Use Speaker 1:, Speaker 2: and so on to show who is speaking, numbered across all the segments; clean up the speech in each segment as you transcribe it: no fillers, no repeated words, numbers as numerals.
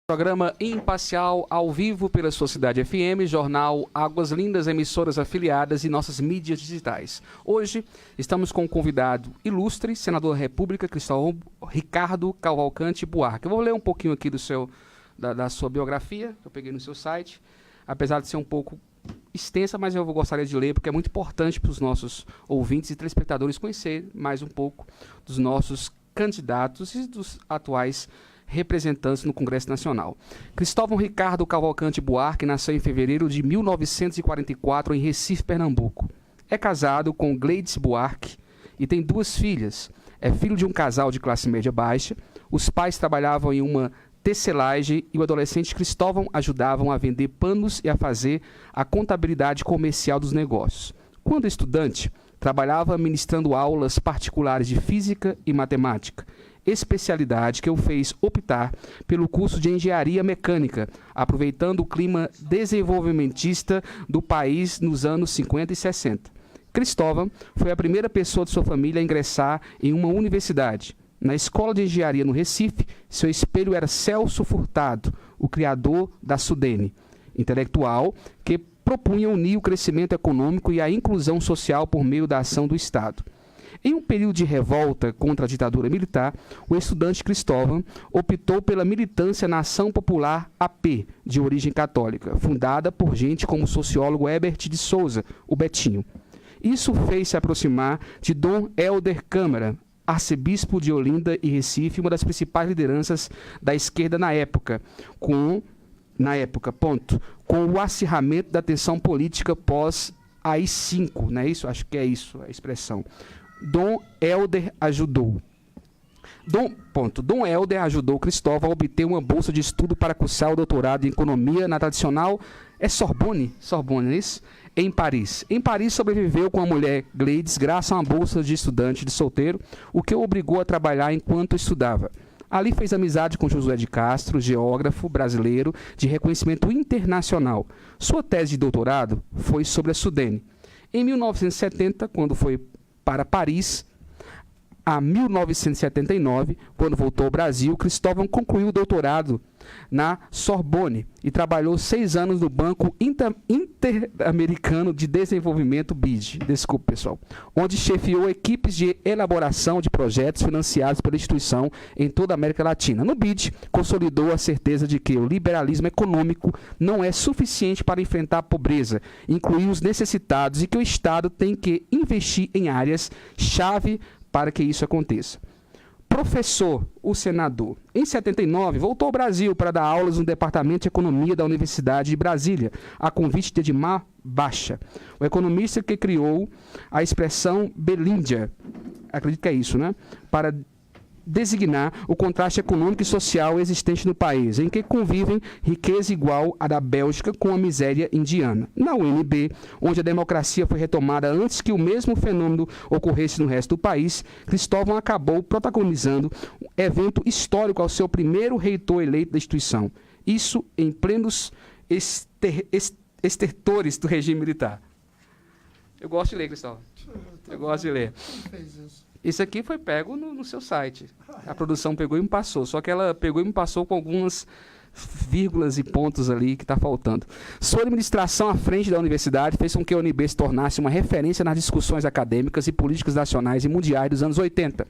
Speaker 1: Programa imparcial ao vivo pela sua cidade FM, jornal Águas Lindas, emissoras afiliadas e nossas mídias digitais. Hoje estamos com um convidado ilustre, senador da República, Cristóvão Ricardo Cavalcante Buarque. Eu vou ler um pouquinho aqui da sua biografia, que eu peguei no seu site, apesar de ser um pouco extensa, mas eu gostaria de ler porque é muito importante para os nossos ouvintes e telespectadores conhecer mais um pouco dos nossos candidatos e dos atuais representantes no Congresso Nacional. Cristóvão Ricardo Cavalcante Buarque nasceu em fevereiro de 1944 em Recife, Pernambuco. É casado com Gleides Buarque e tem duas filhas. É filho de um casal de classe média baixa. Os pais trabalhavam em uma tecelagem e o adolescente Cristóvão ajudavam a vender panos e a fazer a contabilidade comercial dos negócios. Quando estudante, trabalhava ministrando aulas particulares de física e matemática, especialidade que o fez optar pelo curso de engenharia mecânica, aproveitando o clima desenvolvimentista do país nos anos 50 e 60. Cristóvão foi a primeira pessoa de sua família a ingressar em uma universidade. Na escola de engenharia no Recife, seu espelho era Celso Furtado, o criador da Sudene, intelectual que propunha unir o crescimento econômico e a inclusão social por meio da ação do Estado. Em um período de revolta contra a ditadura militar, o estudante Cristóvão optou pela militância na Ação Popular AP, de origem católica, fundada por gente como o sociólogo Herbert de Souza, o Betinho. Isso fez se aproximar de Dom Helder Câmara, arcebispo de Olinda e Recife, uma das principais lideranças da esquerda na época, com o acirramento da tensão política pós AI-5, não é isso? Acho que é isso a expressão. Dom Helder ajudou Cristóvão a obter uma bolsa de estudo para cursar o doutorado em economia na tradicional Sorbonne, não é isso? Em Paris. Em Paris sobreviveu com a mulher Gleides graças a uma bolsa de estudante de solteiro, o que o obrigou a trabalhar enquanto estudava. Ali fez amizade com Josué de Castro, geógrafo brasileiro de reconhecimento internacional. Sua tese de doutorado foi sobre a Sudene. Em 1970, quando foi para Paris, a 1979, quando voltou ao Brasil, Cristóvão concluiu o doutorado na Sorbonne e trabalhou 6 anos no Banco Interamericano de Desenvolvimento, BID, onde chefiou equipes de elaboração de projetos financiados pela instituição em toda a América Latina. No BID, consolidou a certeza de que o liberalismo econômico não é suficiente para enfrentar a pobreza, incluir os necessitados e que o Estado tem que investir em áreas-chave para que isso aconteça. Professor, o senador, em 79, voltou ao Brasil para dar aulas no Departamento de Economia da Universidade de Brasília, a convite de Edmar Baixa, o economista que criou a expressão Belíndia, acredito que é isso, né? Para designar o contraste econômico e social existente no país, em que convivem riqueza igual à da Bélgica com a miséria indiana. Na UNB, onde a democracia foi retomada antes que o mesmo fenômeno ocorresse no resto do país, Cristóvão acabou protagonizando um evento histórico ao seu primeiro reitor eleito da instituição. Isso em plenos estertores do regime militar. Eu gosto de ler, Cristóvão. Eu gosto de ler. Isso aqui foi pego no seu site. A produção pegou e me passou. Só que ela pegou e me passou com algumas vírgulas e pontos ali que está faltando. Sua administração à frente da universidade fez com que a UNB se tornasse uma referência nas discussões acadêmicas e políticas nacionais e mundiais dos anos 80.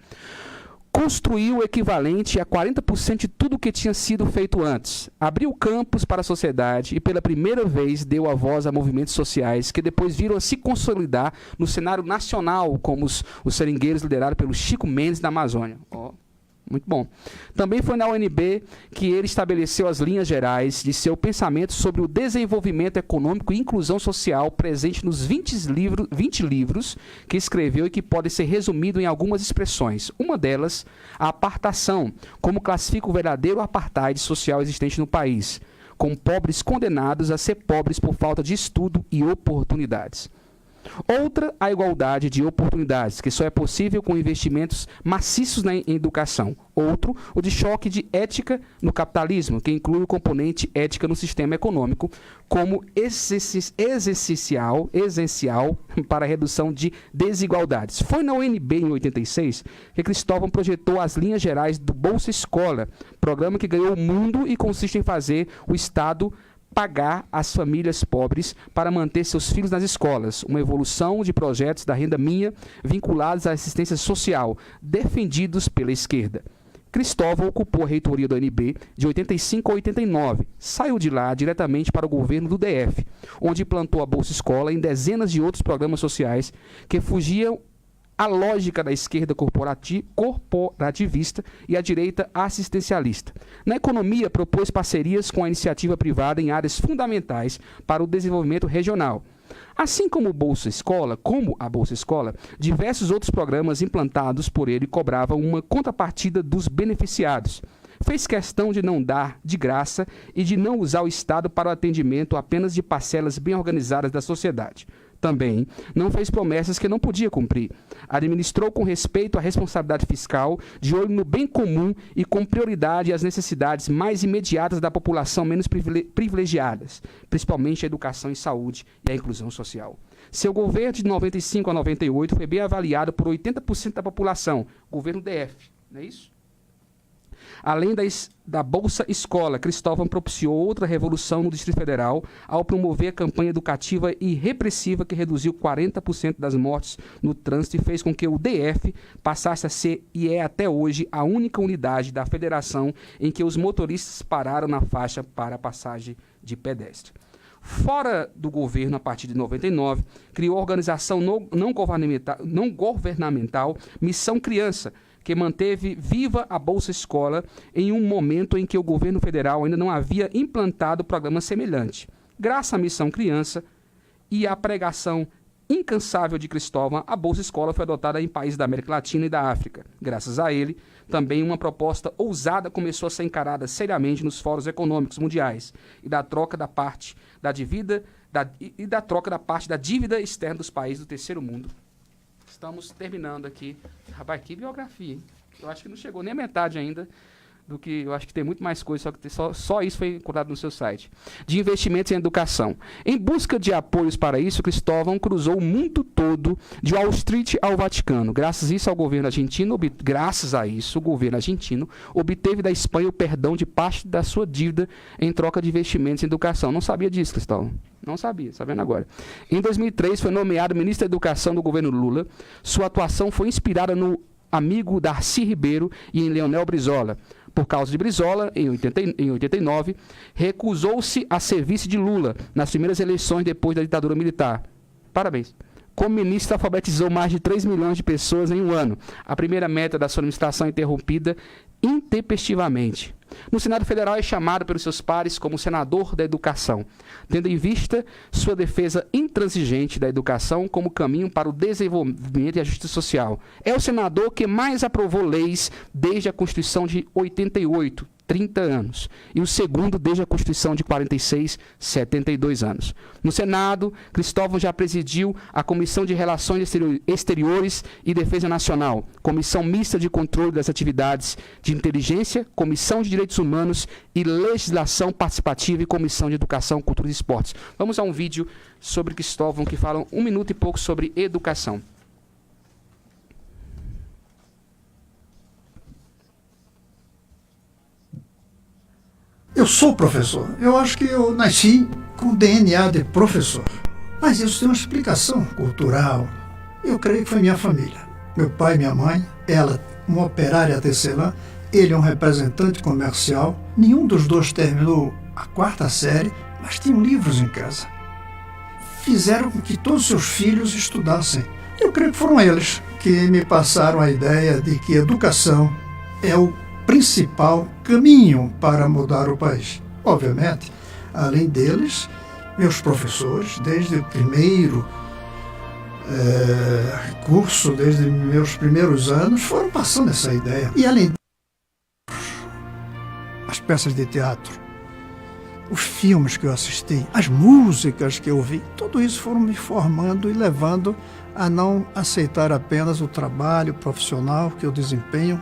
Speaker 1: Construiu o equivalente a 40% de tudo o que tinha sido feito antes. Abriu campos para a sociedade e, pela primeira vez, deu a voz a movimentos sociais que depois viram a se consolidar no cenário nacional, como os seringueiros liderados pelo Chico Mendes na Amazônia. Muito bom. Também foi na UNB que ele estabeleceu as linhas gerais de seu pensamento sobre o desenvolvimento econômico e inclusão social presente nos 20 livros que escreveu e que podem ser resumidos em algumas expressões. Uma delas, a apartação, como classifica o verdadeiro apartheid social existente no país, com pobres condenados a ser pobres por falta de estudo e oportunidades. Outra, a igualdade de oportunidades, que só é possível com investimentos maciços na educação. Outro, o de choque de ética no capitalismo, que inclui o componente ética no sistema econômico como essencial para a redução de desigualdades. Foi na UNB, em 86, que Cristóvão projetou as linhas gerais do Bolsa Escola, programa que ganhou o mundo e consiste em fazer o Estado pagar as famílias pobres para manter seus filhos nas escolas, uma evolução de projetos da renda minha vinculados à assistência social, defendidos pela esquerda. Cristóvão ocupou a reitoria da UNB de 85 a 89. Saiu de lá diretamente para o governo do DF, onde implantou a Bolsa Escola em dezenas de outros programas sociais que fugiam à lógica da esquerda corporativista e a direita assistencialista. Na economia, propôs parcerias com a iniciativa privada em áreas fundamentais para o desenvolvimento regional. Assim como a Bolsa Escola, diversos outros programas implantados por ele cobravam uma contrapartida dos beneficiados. Fez questão de não dar de graça e de não usar o Estado para o atendimento apenas de parcelas bem organizadas da sociedade. Também não fez promessas que não podia cumprir. Administrou com respeito à responsabilidade fiscal, de olho no bem comum e com prioridade às necessidades mais imediatas da população menos privilegiadas, principalmente a educação e saúde e a inclusão social. Seu governo de 95 a 98 foi bem avaliado por 80% da população, governo DF, não é isso? Além da Bolsa Escola, Cristóvão propiciou outra revolução no Distrito Federal ao promover a campanha educativa e repressiva que reduziu 40% das mortes no trânsito e fez com que o DF passasse a ser, e é até hoje, a única unidade da federação em que os motoristas pararam na faixa para a passagem de pedestre. Fora do governo, a partir de 99, criou a organização não governamental Missão Criança, que manteve viva a Bolsa Escola em um momento em que o governo federal ainda não havia implantado programa semelhante. Graças à Missão Criança e à pregação incansável de Cristóvão, a Bolsa Escola foi adotada em países da América Latina e da África. Graças a ele, também uma proposta ousada começou a ser encarada seriamente nos fóruns econômicos mundiais e da troca da parte da dívida externa dos países do terceiro mundo. Estamos terminando aqui. Rapaz, que biografia, hein? Eu acho que não chegou nem a metade ainda do que... Eu acho que tem muito mais coisa, só isso foi encontrado no seu site. De investimentos em educação. Em busca de apoios para isso, Cristóvão cruzou o mundo todo, de Wall Street ao Vaticano. Graças a isso, o governo argentino obteve da Espanha o perdão de parte da sua dívida em troca de investimentos em educação. Não sabia disso, Cristóvão. Não sabia, sabendo agora. Em 2003, foi nomeado ministro da Educação do governo Lula. Sua atuação foi inspirada no amigo Darcy Ribeiro e em Leonel Brizola. Por causa de Brizola, em 89, recusou-se a serviço de Lula nas primeiras eleições depois da ditadura militar. Parabéns. Como ministro, alfabetizou mais de 3 milhões de pessoas em um ano. A primeira meta da sua administração interrompida intempestivamente. No Senado Federal é chamado pelos seus pares como senador da educação, tendo em vista sua defesa intransigente da educação como caminho para o desenvolvimento e a justiça social. É o senador que mais aprovou leis desde a Constituição de 88, 30 anos, e o segundo desde a Constituição de 46, 72 anos. No Senado, Cristóvão já presidiu a Comissão de Relações Exteriores e Defesa Nacional, Comissão Mista de Controle das Atividades de Inteligência, Comissão de Direitos Humanos e Legislação Participativa e Comissão de Educação, Cultura e Esportes. Vamos a um vídeo sobre Cristóvão que fala 1 minuto e pouco sobre educação.
Speaker 2: Eu sou professor. Eu acho que eu nasci com DNA de professor. Mas isso tem uma explicação cultural. Eu creio que foi minha família. Meu pai e minha mãe, ela uma operária tecelã, ele um representante comercial. Nenhum dos dois terminou a 4ª série, mas tinham livros em casa. Fizeram com que todos os seus filhos estudassem. Eu creio que foram eles que me passaram a ideia de que educação é o principal caminho para mudar o país. Obviamente, além deles, meus professores, desde o primeiro curso, desde meus primeiros anos, foram passando essa ideia. E além as peças de teatro, os filmes que eu assisti, as músicas que eu ouvi, tudo isso foram me formando e levando a não aceitar apenas o trabalho profissional que eu desempenho,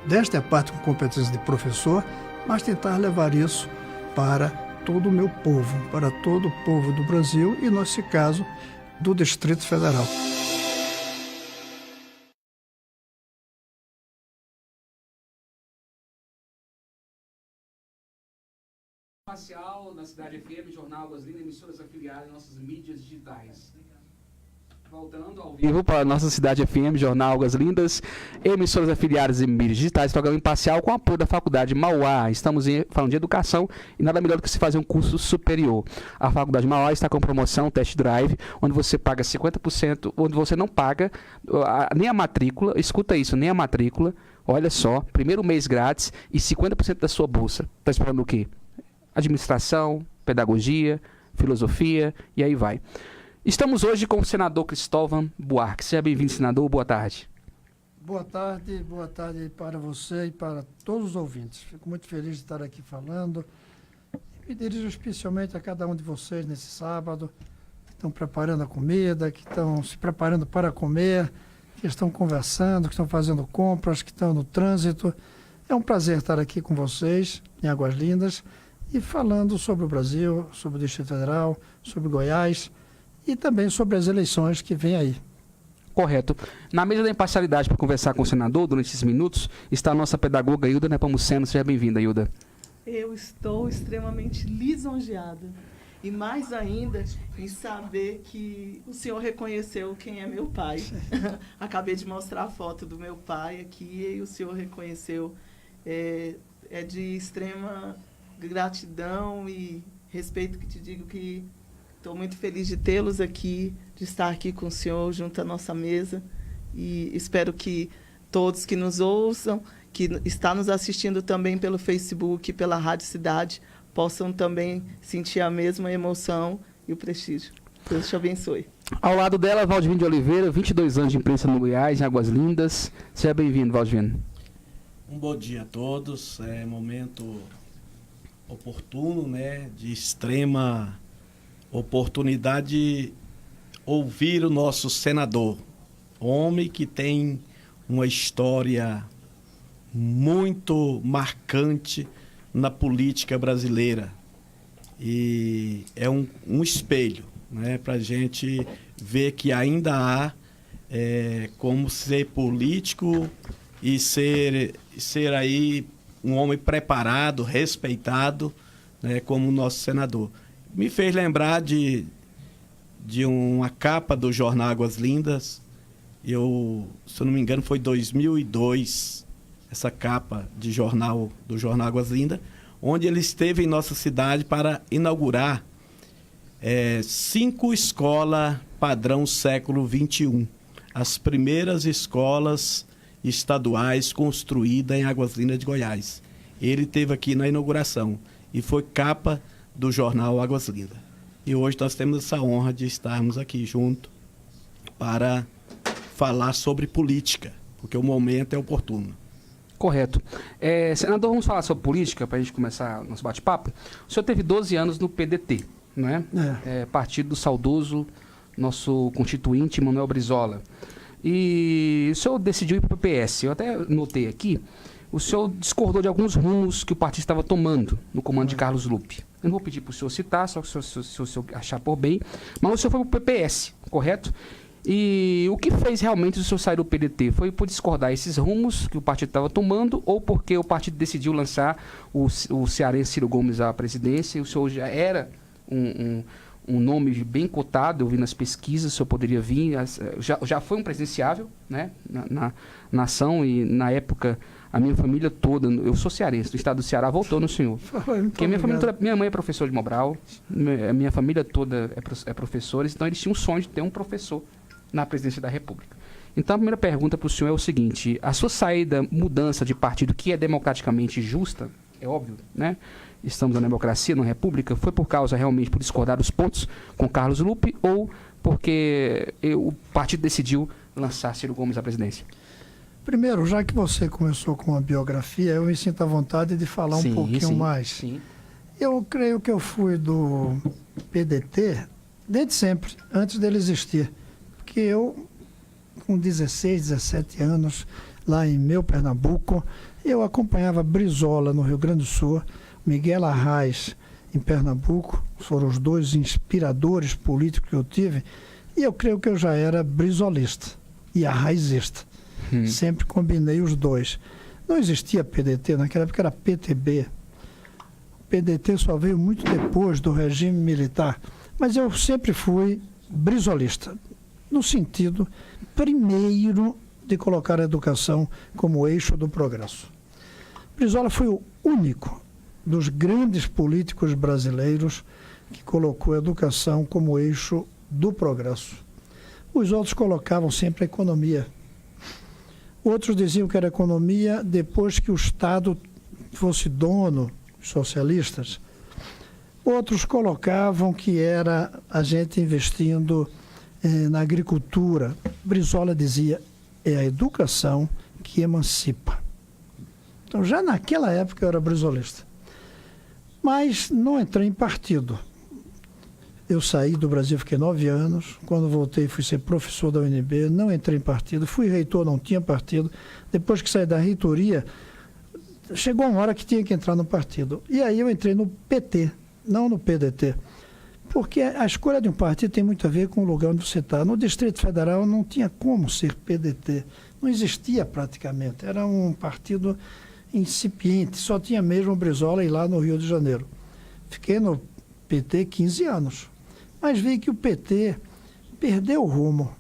Speaker 2: desta é a parte com competência de professor, mas tentar levar isso para todo o meu povo, para todo o povo do Brasil e, nesse caso, do Distrito Federal.
Speaker 1: Parcial na Cidade FM, Jornal Águas Lindas, emissoras afiliadas em nossas mídias digitais. Voltando ao vivo para a nossa Cidade FM, Jornal Águas Lindas, emissoras afiliadas e mídias digitais, programa imparcial com apoio da Faculdade Mauá. Estamos falando de educação e nada melhor do que se fazer um curso superior. A Faculdade Mauá está com promoção Test Drive, onde você paga 50%, onde você não paga nem a matrícula, escuta isso, nem a matrícula, olha só, primeiro mês grátis e 50% da sua bolsa. Está esperando o quê? Administração, pedagogia, filosofia e aí vai. Estamos hoje com o senador Cristóvão Buarque. Seja bem-vindo, senador. Boa tarde.
Speaker 2: Boa tarde para você e para todos os ouvintes. Fico muito feliz de estar aqui falando. Me dirijo especialmente a cada um de vocês nesse sábado, que estão preparando a comida, que estão se preparando para comer, que estão conversando, que estão fazendo compras, que estão no trânsito. É um prazer estar aqui com vocês, em Águas Lindas, e falando sobre o Brasil, sobre o Distrito Federal, sobre Goiás e também sobre as eleições que vêm aí.
Speaker 1: Correto. Na mesa da imparcialidade para conversar com o senador, durante esses minutos, está a nossa pedagoga Hilda Nepomuceno. Seja bem-vinda, Hilda.
Speaker 3: Eu estou extremamente lisonjeada. E mais ainda em saber que o senhor reconheceu quem é meu pai. Acabei de mostrar a foto do meu pai aqui e o senhor reconheceu. É de extrema gratidão e respeito que te digo que estou muito feliz de tê-los aqui, de estar aqui com o senhor junto à nossa mesa e espero que todos que nos ouçam, que estão nos assistindo também pelo Facebook, pela Rádio Cidade, possam também sentir a mesma emoção e o prestígio. Deus te abençoe.
Speaker 1: Ao lado dela, Valdivino de Oliveira, 22 anos de imprensa no Goiás, em Águas Lindas. Seja bem-vindo, Valdivino.
Speaker 4: Um bom dia a todos. É momento oportuno, né, de extrema oportunidade de ouvir o nosso senador, homem que tem uma história muito marcante na política brasileira e é um espelho, né, para a gente ver que ainda há como ser político e ser aí um homem preparado, respeitado, né, como o nosso senador. Me fez lembrar de uma capa do jornal Águas Lindas. Se eu não me engano, foi 2002, essa capa do jornal Águas Lindas, onde ele esteve em nossa cidade para inaugurar 5 escolas padrão século XXI. As primeiras escolas estaduais construídas em Águas Lindas de Goiás. Ele esteve aqui na inauguração e foi capa do jornal Águas Lindas. E hoje nós temos essa honra de estarmos aqui junto para falar sobre política, porque o momento é oportuno.
Speaker 1: Correto. Senador, vamos falar sobre política para a gente começar nosso bate-papo. O senhor teve 12 anos no PDT, não é? Partido do saudoso nosso constituinte Manuel Brizola. E o senhor decidiu ir para o PPS. Eu até notei aqui, o senhor discordou de alguns rumos que o partido estava tomando no comando de Carlos Lupe. Eu não vou pedir para o senhor citar, só se o senhor achar por bem, mas o senhor foi para o PPS, correto? E o que fez realmente o senhor sair do PDT? Foi por discordar esses rumos que o partido estava tomando ou porque o partido decidiu lançar o cearense Ciro Gomes à presidência e o senhor já era um nome bem cotado, eu vi nas pesquisas, o senhor poderia vir, já foi um presidenciável, né, na nação e na época a minha família toda, eu sou cearense, do estado do Ceará, votou no senhor. Porque minha mãe é professora de Mobral, a minha família toda é professores, então eles tinham um sonho de ter um professor na presidência da República. Então a primeira pergunta para o senhor é o seguinte, a sua saída, mudança de partido que é democraticamente justa, é óbvio, né? Estamos na democracia, na república, foi por causa realmente por discordar dos pontos com Carlos Lupe ou porque o partido decidiu lançar Ciro Gomes à presidência?
Speaker 2: Primeiro, já que você começou com a biografia, eu me sinto à vontade de falar um pouquinho mais.
Speaker 1: Sim.
Speaker 2: Eu creio que eu fui do PDT desde sempre, antes dele existir. Porque eu, com 16, 17 anos, lá em meu Pernambuco, eu acompanhava Brizola no Rio Grande do Sul, Miguel Arraes em Pernambuco, foram os dois inspiradores políticos que eu tive, e eu creio que eu já era brizolista e arraizista. Sempre combinei os dois. Não existia PDT, naquela época era PTB. O PDT só veio muito depois do regime militar, mas eu sempre fui brizolista, no sentido, primeiro, de colocar a educação como eixo do progresso. Brizola foi o único dos grandes políticos brasileiros que colocou a educação como eixo do progresso. Os outros colocavam sempre a economia. Outros diziam que era economia depois que o Estado fosse dono, socialistas. Outros colocavam que era a gente investindo na agricultura. Brizola dizia, é a educação que emancipa. Então, já naquela época eu era brizolista. Mas não entrei em partido. Eu saí do Brasil, fiquei 9 anos. Quando voltei, fui ser professor da UNB, não entrei em partido. Fui reitor, não tinha partido. Depois que saí da reitoria, chegou uma hora que tinha que entrar no partido. E aí eu entrei no PT, não no PDT. Porque a escolha de um partido tem muito a ver com o lugar onde você está. No Distrito Federal não tinha como ser PDT. Não existia praticamente. Era um partido incipiente. Só tinha mesmo o Brizola e lá no Rio de Janeiro. Fiquei no PT 15 anos. Mas vi que o PT perdeu o rumo.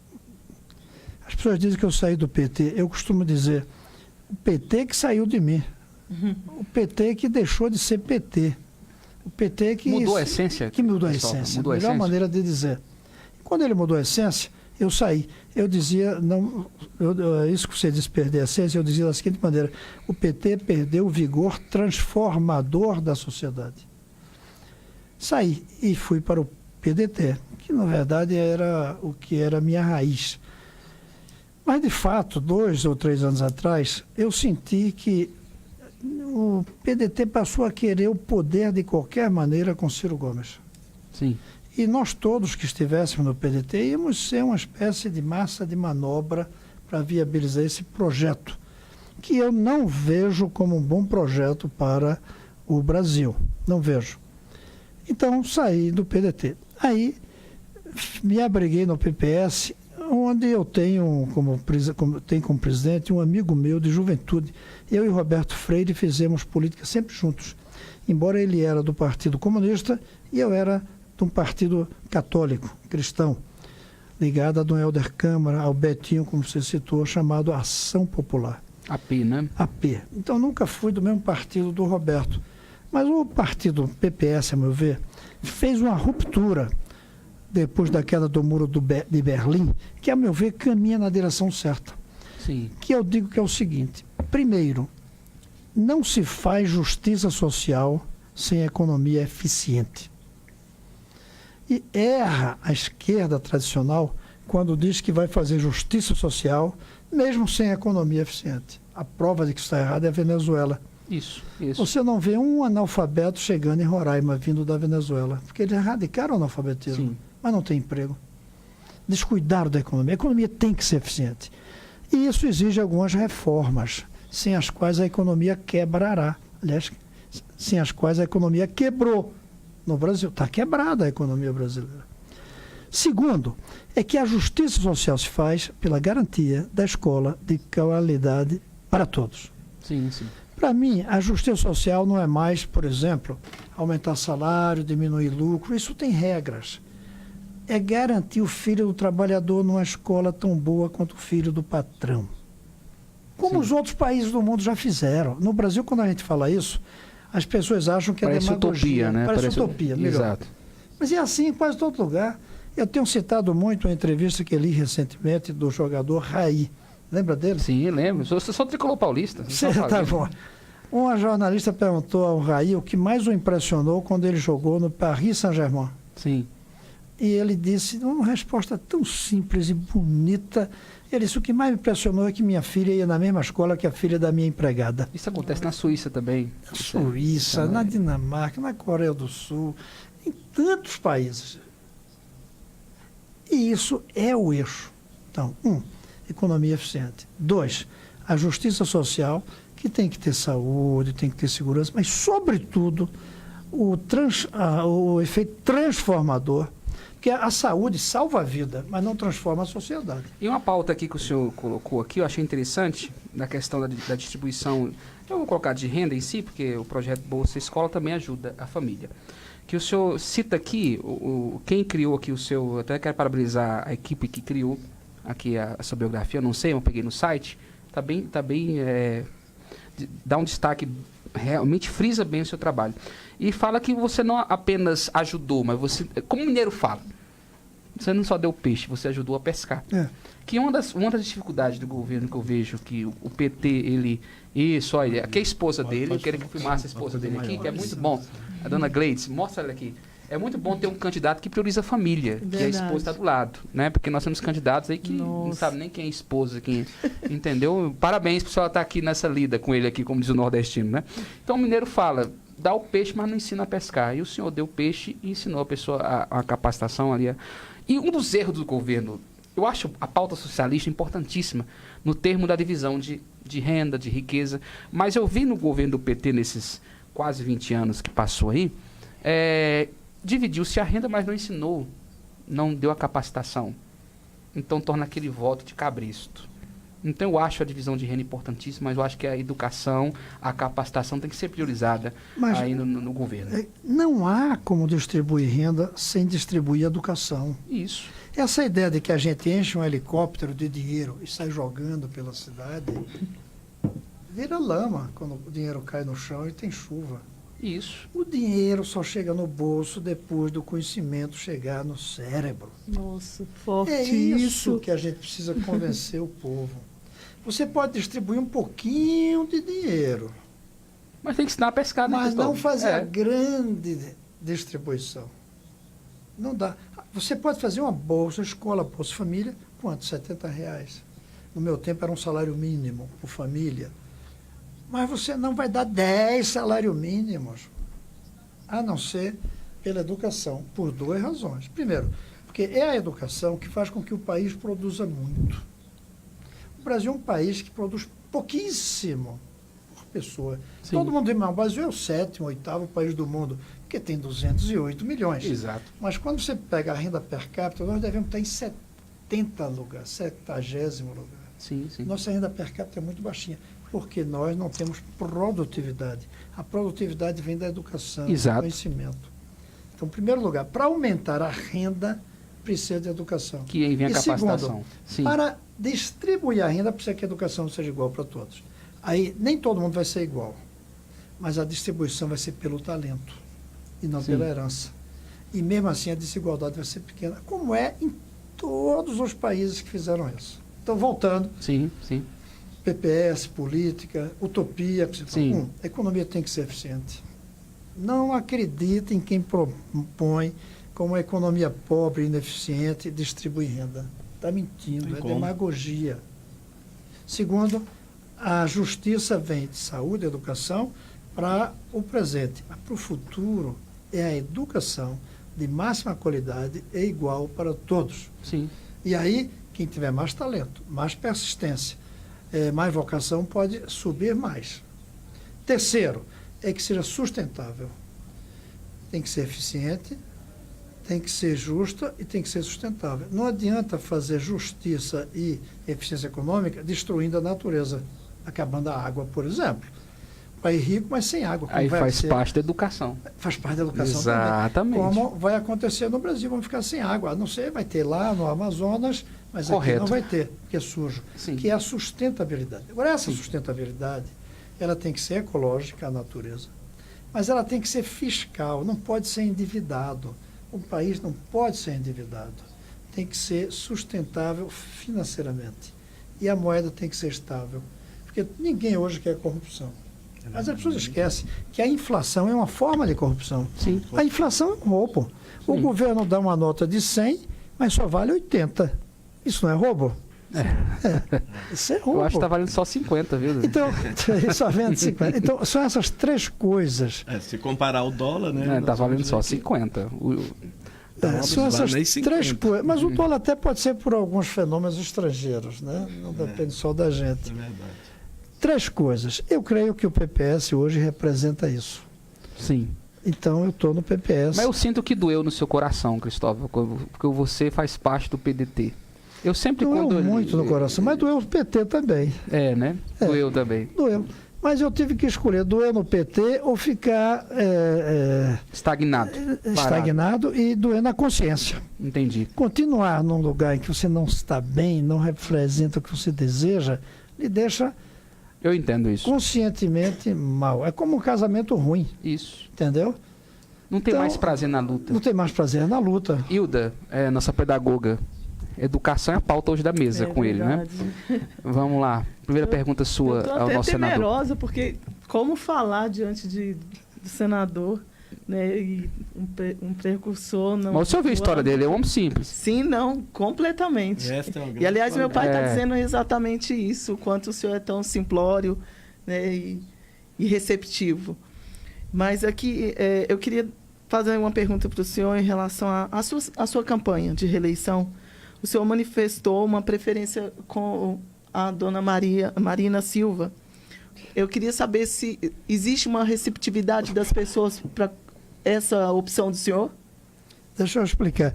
Speaker 2: As pessoas dizem que eu saí do PT. Eu costumo dizer, o PT que saiu de mim. O PT que deixou de ser PT. O PT que...
Speaker 1: Mudou a essência?
Speaker 2: Que mudou a essência. Mudou a melhor maneira de dizer. Quando ele mudou a essência, eu saí. Eu dizia, não, isso que você disse, perder a essência, eu dizia da seguinte maneira, o PT perdeu o vigor transformador da sociedade. Saí e fui para o PDT, que na verdade era o que era a minha raiz. Mas de fato, 2 ou 3 anos atrás, eu senti que o PDT passou a querer o poder de qualquer maneira com Ciro Gomes.
Speaker 1: Sim.
Speaker 2: E nós todos que estivéssemos no PDT íamos ser uma espécie de massa de manobra para viabilizar esse projeto, que eu não vejo como um bom projeto para o Brasil. Não vejo. Então, saí do PDT. Aí, me abriguei no PPS, onde eu tenho como presidente um amigo meu de juventude. Eu e Roberto Freire fizemos política sempre juntos. Embora ele era do Partido Comunista e eu era de um partido católico, cristão, ligado a Dom Helder Câmara, ao Betinho, como você citou, chamado Ação Popular.
Speaker 1: AP, né?
Speaker 2: AP. Então, nunca fui do mesmo partido do Roberto. Mas o partido PPS, a meu ver, fez uma ruptura depois da queda do muro de Berlim, que, a meu ver, caminha na direção certa.
Speaker 1: Sim.
Speaker 2: Que eu digo que é o seguinte: primeiro, não se faz justiça social sem economia eficiente. E erra a esquerda tradicional quando diz que vai fazer justiça social mesmo sem economia eficiente. A prova de que está errado é a Venezuela.
Speaker 1: Isso.
Speaker 2: Você não vê um analfabeto chegando em Roraima, vindo da Venezuela, porque eles erradicaram o analfabetismo,
Speaker 1: sim,
Speaker 2: mas não tem emprego. Descuidaram da economia. A economia tem que ser eficiente. E isso exige algumas reformas, sem as quais a economia quebrará. Aliás, sem as quais a economia quebrou no Brasil. Está quebrada a economia brasileira. Segundo, é que a justiça social se faz pela garantia da escola de qualidade para todos.
Speaker 1: Sim, sim.
Speaker 2: Para mim, a justiça social não é mais, por exemplo, aumentar salário, diminuir lucro. Isso tem regras. É garantir o filho do trabalhador numa escola tão boa quanto o filho do patrão. Como os outros países do mundo já fizeram. No Brasil, quando a gente fala isso, as pessoas acham que
Speaker 1: parece
Speaker 2: é demagogia.
Speaker 1: Utopia, né?
Speaker 2: Parece utopia, melhor.
Speaker 1: Exato.
Speaker 2: Mas é assim em quase todo lugar. Eu tenho citado muito uma entrevista que li recentemente do jogador Raí. Lembra dele?
Speaker 1: Sim, lembro. Você só tricolor paulista.
Speaker 2: Tá bom. Uma jornalista perguntou ao Raí o que mais o impressionou quando ele jogou no Paris Saint-Germain.
Speaker 1: Sim.
Speaker 2: E ele disse, uma resposta tão simples e bonita, Ele disse, o que mais me impressionou é que minha filha ia na mesma escola que a filha da minha empregada.
Speaker 1: Isso acontece na Suíça também.
Speaker 2: Na Suíça, na Dinamarca, na Coreia do Sul, em tantos países. E isso é o eixo. Então, economia eficiente. 2, a justiça social, que tem que ter saúde, tem que ter segurança, mas, sobretudo, o efeito transformador, porque a saúde salva a vida, mas não transforma a sociedade.
Speaker 1: E uma pauta aqui que o senhor colocou aqui, eu achei interessante, na questão da distribuição, eu vou colocar de renda em si, porque o projeto Bolsa Escola também ajuda a família. Que o senhor cita aqui, quem criou aqui o seu, até quero parabenizar a equipe que criou aqui a sua biografia, eu não sei, eu peguei no site, dá um destaque, realmente frisa bem o seu trabalho. E fala que você não apenas ajudou, mas você, como o mineiro fala, você não só deu peixe, você ajudou a pescar. Que uma das dificuldades do governo que eu vejo, que o PT, aqui é a esposa dele, eu queria que eu filmasse a esposa dele aqui, que é muito bom, a dona Gleides, mostra ela aqui. É muito bom ter um candidato que prioriza a família, que a esposa está do lado, né? Porque nós temos candidatos aí que não sabem nem quem é a esposa, entendeu? Parabéns por ela estar aqui nessa lida com ele aqui, como diz o nordestino, né? Então o mineiro fala, dá o peixe, mas não ensina a pescar. E o senhor deu peixe e ensinou a pessoa a capacitação ali. E um dos erros do governo, eu acho a pauta socialista importantíssima no termo da divisão de renda, de riqueza, mas eu vi no governo do PT, nesses quase 20 anos que passou aí, dividiu-se a renda, mas não ensinou, não deu a capacitação. Então torna aquele voto de cabresto. Então eu acho a divisão de renda importantíssima, mas eu acho que a educação, a capacitação tem que ser priorizada aí no governo.
Speaker 2: Não há como distribuir renda sem distribuir educação.
Speaker 1: Isso.
Speaker 2: Essa ideia de que a gente enche um helicóptero de dinheiro e sai jogando pela cidade, vira lama quando o dinheiro cai no chão e tem chuva.
Speaker 1: Isso.
Speaker 2: O dinheiro só chega no bolso depois do conhecimento chegar no cérebro.
Speaker 3: Nossa, forte
Speaker 2: É isso que a gente precisa convencer o povo. Você pode distribuir um pouquinho de dinheiro,
Speaker 1: Mas tem que ensinar a pescar, né,
Speaker 2: mas
Speaker 1: Cristóvão?
Speaker 2: não fazer a grande distribuição. Não dá. Você pode fazer uma bolsa escola, bolsa família, quanto? R$70. No meu tempo era um salário mínimo por família. Mas você não vai dar 10 salários mínimos, a não ser pela educação, por 2 razões. Primeiro, porque é a educação que faz com que o país produza muito. O Brasil é um país que produz pouquíssimo por pessoa.
Speaker 1: Sim.
Speaker 2: Todo mundo diz, mas o Brasil é o 7º, 8º país do mundo, porque tem 208 milhões.
Speaker 1: Exato.
Speaker 2: Mas quando você pega a renda per capita, nós devemos estar em 70 lugar, 70º lugar.
Speaker 1: Sim, sim.
Speaker 2: Nossa renda per capita é muito baixinha, porque nós não temos produtividade. A produtividade vem da educação,
Speaker 1: Exato.
Speaker 2: do conhecimento. Então, em primeiro lugar, para aumentar a renda, precisa de educação.
Speaker 1: Que aí vem a
Speaker 2: E
Speaker 1: capacitação.
Speaker 2: segundo,
Speaker 1: Sim.
Speaker 2: para distribuir a renda, precisa que a educação seja igual para todos. Aí, nem todo mundo vai ser igual, mas a distribuição vai ser pelo talento e não
Speaker 1: Sim.
Speaker 2: pela herança. E mesmo assim, a desigualdade vai ser pequena, como é em todos os países que fizeram isso. Então, voltando,
Speaker 1: Sim, sim.
Speaker 2: PPS, política, utopia.
Speaker 1: Sim.
Speaker 2: A economia tem que ser eficiente. Não acredite em quem propõe como uma economia pobre, ineficiente, distribui renda. Está mentindo,
Speaker 4: Tem
Speaker 2: é
Speaker 4: como.
Speaker 2: demagogia. Segundo, a justiça vem de saúde e educação para o presente. Mas para o futuro, é a educação de máxima qualidade e igual para todos.
Speaker 1: Sim.
Speaker 2: E aí, quem tiver mais talento, mais persistência, mais vocação, pode subir mais. Terceiro, é que seja sustentável. Tem que ser eficiente, tem que ser justa e tem que ser sustentável. Não adianta fazer justiça e eficiência econômica destruindo a natureza, acabando a água, por exemplo. País rico, mas sem água.
Speaker 1: Aí faz parte da educação.
Speaker 2: Faz parte da educação
Speaker 1: Exatamente.
Speaker 2: também. Como vai acontecer no Brasil, vamos ficar sem água. A não ser, vai ter lá no Amazonas, mas
Speaker 1: Correto.
Speaker 2: aqui não vai ter, porque é sujo.
Speaker 1: Sim.
Speaker 2: Que é a sustentabilidade. Agora, essa
Speaker 1: Sim.
Speaker 2: sustentabilidade, ela tem que ser ecológica, a natureza, mas ela tem que ser fiscal, não pode ser endividado. Um país não pode ser endividado. Tem que ser sustentável financeiramente. E a moeda tem que ser estável. Porque ninguém hoje quer corrupção. Mas as pessoas esquecem que a inflação é uma forma de corrupção.
Speaker 1: Sim.
Speaker 2: A inflação é um roubo. O
Speaker 1: Sim.
Speaker 2: governo dá uma nota de 100, mas só vale 80. Isso não é roubo? Isso é roubo.
Speaker 1: Eu acho que tá valendo só 50, viu?
Speaker 2: Então, só vendo 50. Então, são essas três coisas.
Speaker 4: Se comparar o dólar, né?
Speaker 1: Tá valendo só 50.
Speaker 2: São essas
Speaker 4: nem 50.
Speaker 2: três coisas. Mas o dólar até pode ser por alguns fenômenos estrangeiros, né? Não depende só da gente.
Speaker 4: É verdade.
Speaker 2: Três coisas. Eu creio que o PPS hoje representa isso.
Speaker 1: Sim.
Speaker 2: Então, eu estou no PPS.
Speaker 1: Mas eu sinto que doeu no seu coração, Cristóvão, porque você faz parte do PDT. Eu sempre
Speaker 2: Doeu
Speaker 1: quando...
Speaker 2: muito no coração, mas doeu o PT também.
Speaker 1: É, né?
Speaker 2: É.
Speaker 1: Doeu também.
Speaker 2: Doeu. Mas eu tive que escolher doer no PT ou ficar
Speaker 1: Estagnado.
Speaker 2: estagnado e doer na consciência.
Speaker 1: Entendi.
Speaker 2: Continuar num lugar em que você não está bem, não representa o que você deseja, lhe deixa
Speaker 1: Eu entendo isso.
Speaker 2: conscientemente mal. É como um casamento ruim,
Speaker 1: Isso.
Speaker 2: entendeu?
Speaker 1: Não tem
Speaker 2: Então,
Speaker 1: mais prazer na luta.
Speaker 2: Não tem mais prazer na luta.
Speaker 1: Hilda, nossa pedagoga. Educação é a pauta hoje da mesa com ele, né? Vamos lá. Primeira pergunta sua
Speaker 3: Eu tô
Speaker 1: ao
Speaker 3: até
Speaker 1: nosso senador.
Speaker 3: temerosa, porque como falar diante do senador, né, e um precursor... Não,
Speaker 1: Mas você ouviu a história dele, é um homem simples.
Speaker 3: Sim, não, completamente.
Speaker 4: Esta é uma
Speaker 3: E,
Speaker 4: grande
Speaker 3: aliás, meu pai está
Speaker 1: É.
Speaker 3: dizendo exatamente isso, o quanto o senhor é tão simplório, né, e receptivo. Mas aqui, eu queria fazer uma pergunta para o senhor em relação à sua campanha de reeleição. O senhor manifestou uma preferência com a dona Marina Silva. Eu queria saber se existe uma receptividade das pessoas para essa opção do senhor?
Speaker 2: Deixa eu explicar.